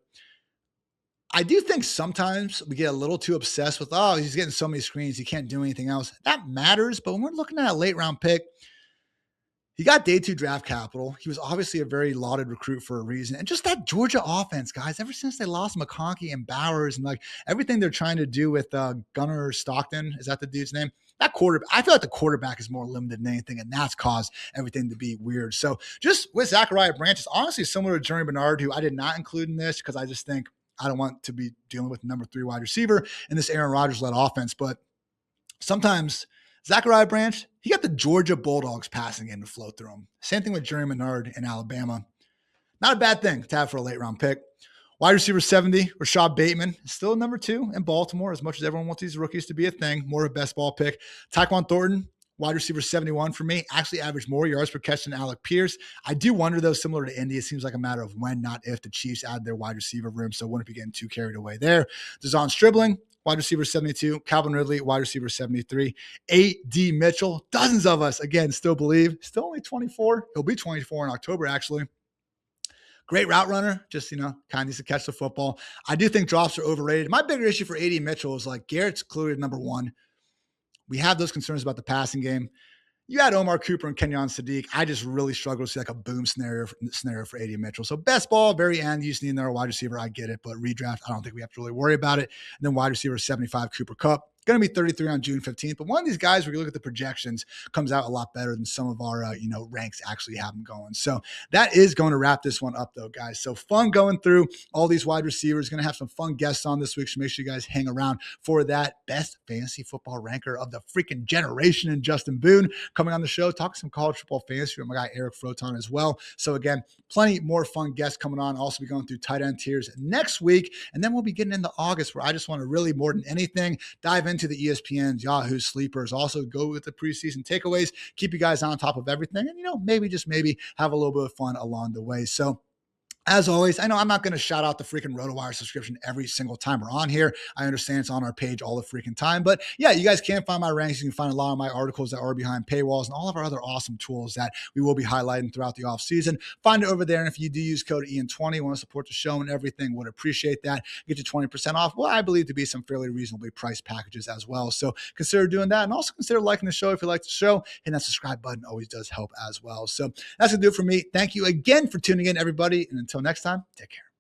I do think sometimes we get a little too obsessed with, he's getting so many screens, he can't do anything else. That matters, but when we're looking at a late round pick, he got day 2 draft capital. He was obviously a very lauded recruit for a reason. And just that Georgia offense, guys, ever since they lost McConkey and Bowers and like everything they're trying to do with Gunnar Stockton, is that the dude's name? That quarterback, I feel like the quarterback is more limited than anything, and that's caused everything to be weird. So just with Zachariah Branch, it's honestly similar to Jeremy Bernard, who I did not include in this because I just think I don't want to be dealing with number 3 wide receiver in this Aaron Rodgers-led offense. But sometimes Zachariah Branch, he got the Georgia Bulldogs passing game to flow through him. Same thing with Jeremy Bernard in Alabama. Not a bad thing to have for a late round pick. Wide receiver 70, Rashad Bateman, still number 2 in Baltimore, as much as everyone wants these rookies to be a thing, more of a best ball pick. Tyquan Thornton, wide receiver 71 for me, actually averaged more yards per catch than Alec Pierce. I do wonder, though, similar to Indy, it seems like a matter of when, not if, the Chiefs add their wide receiver room, so wouldn't be getting too carried away there. Dazon Stribling, wide receiver 72, Calvin Ridley, wide receiver 73, A.D. Mitchell, dozens of us, again, still believe, still only 24. He'll be 24 in October, actually. Great route runner, just, kind of needs to catch the football. I do think drops are overrated. My bigger issue for A.D. Mitchell is like Garrett's clearly number 1. We have those concerns about the passing game. You had Omar Cooper and Kenyon Sadiq. I just really struggle to see like a boom scenario for AD Mitchell. So best ball, very end, you just need another wide receiver. I get it, but redraft, I don't think we have to really worry about it. And then wide receiver 75, Cooper Kupp. Going to be 33 on June 15th. But one of these guys, where you look at the projections, comes out a lot better than some of our, ranks actually have them going. So that is going to wrap this one up, though, guys. So fun going through all these wide receivers. Going to have some fun guests on this week. So make sure you guys hang around for that best fantasy football ranker of the freaking generation and Justin Boone coming on the show. Talking some college football fantasy with my guy Eric Froton as well. So again, plenty more fun guests coming on. I'll also be going through tight end tiers next week. And then we'll be getting into August, where I just want to really, more than anything, dive into the ESPN's, Yahoo sleepers, also go with the preseason takeaways, keep you guys on top of everything, and, maybe just maybe have a little bit of fun along the way. So as always, I know I'm not going to shout out the freaking RotoWire subscription every single time we're on here. I understand it's on our page all the freaking time. But yeah, you guys can find my ranks. You can find a lot of my articles that are behind paywalls and all of our other awesome tools that we will be highlighting throughout the offseason. Find it over there. And if you do use code Ian20, want to support the show and everything, would appreciate that. Get you 20% off what I believe to be some fairly reasonably priced packages as well. So consider doing that. And also consider liking the show if you like the show. And that subscribe button always does help as well. So that's going to do it for me. Thank you again for tuning in, everybody. And until next time, take care.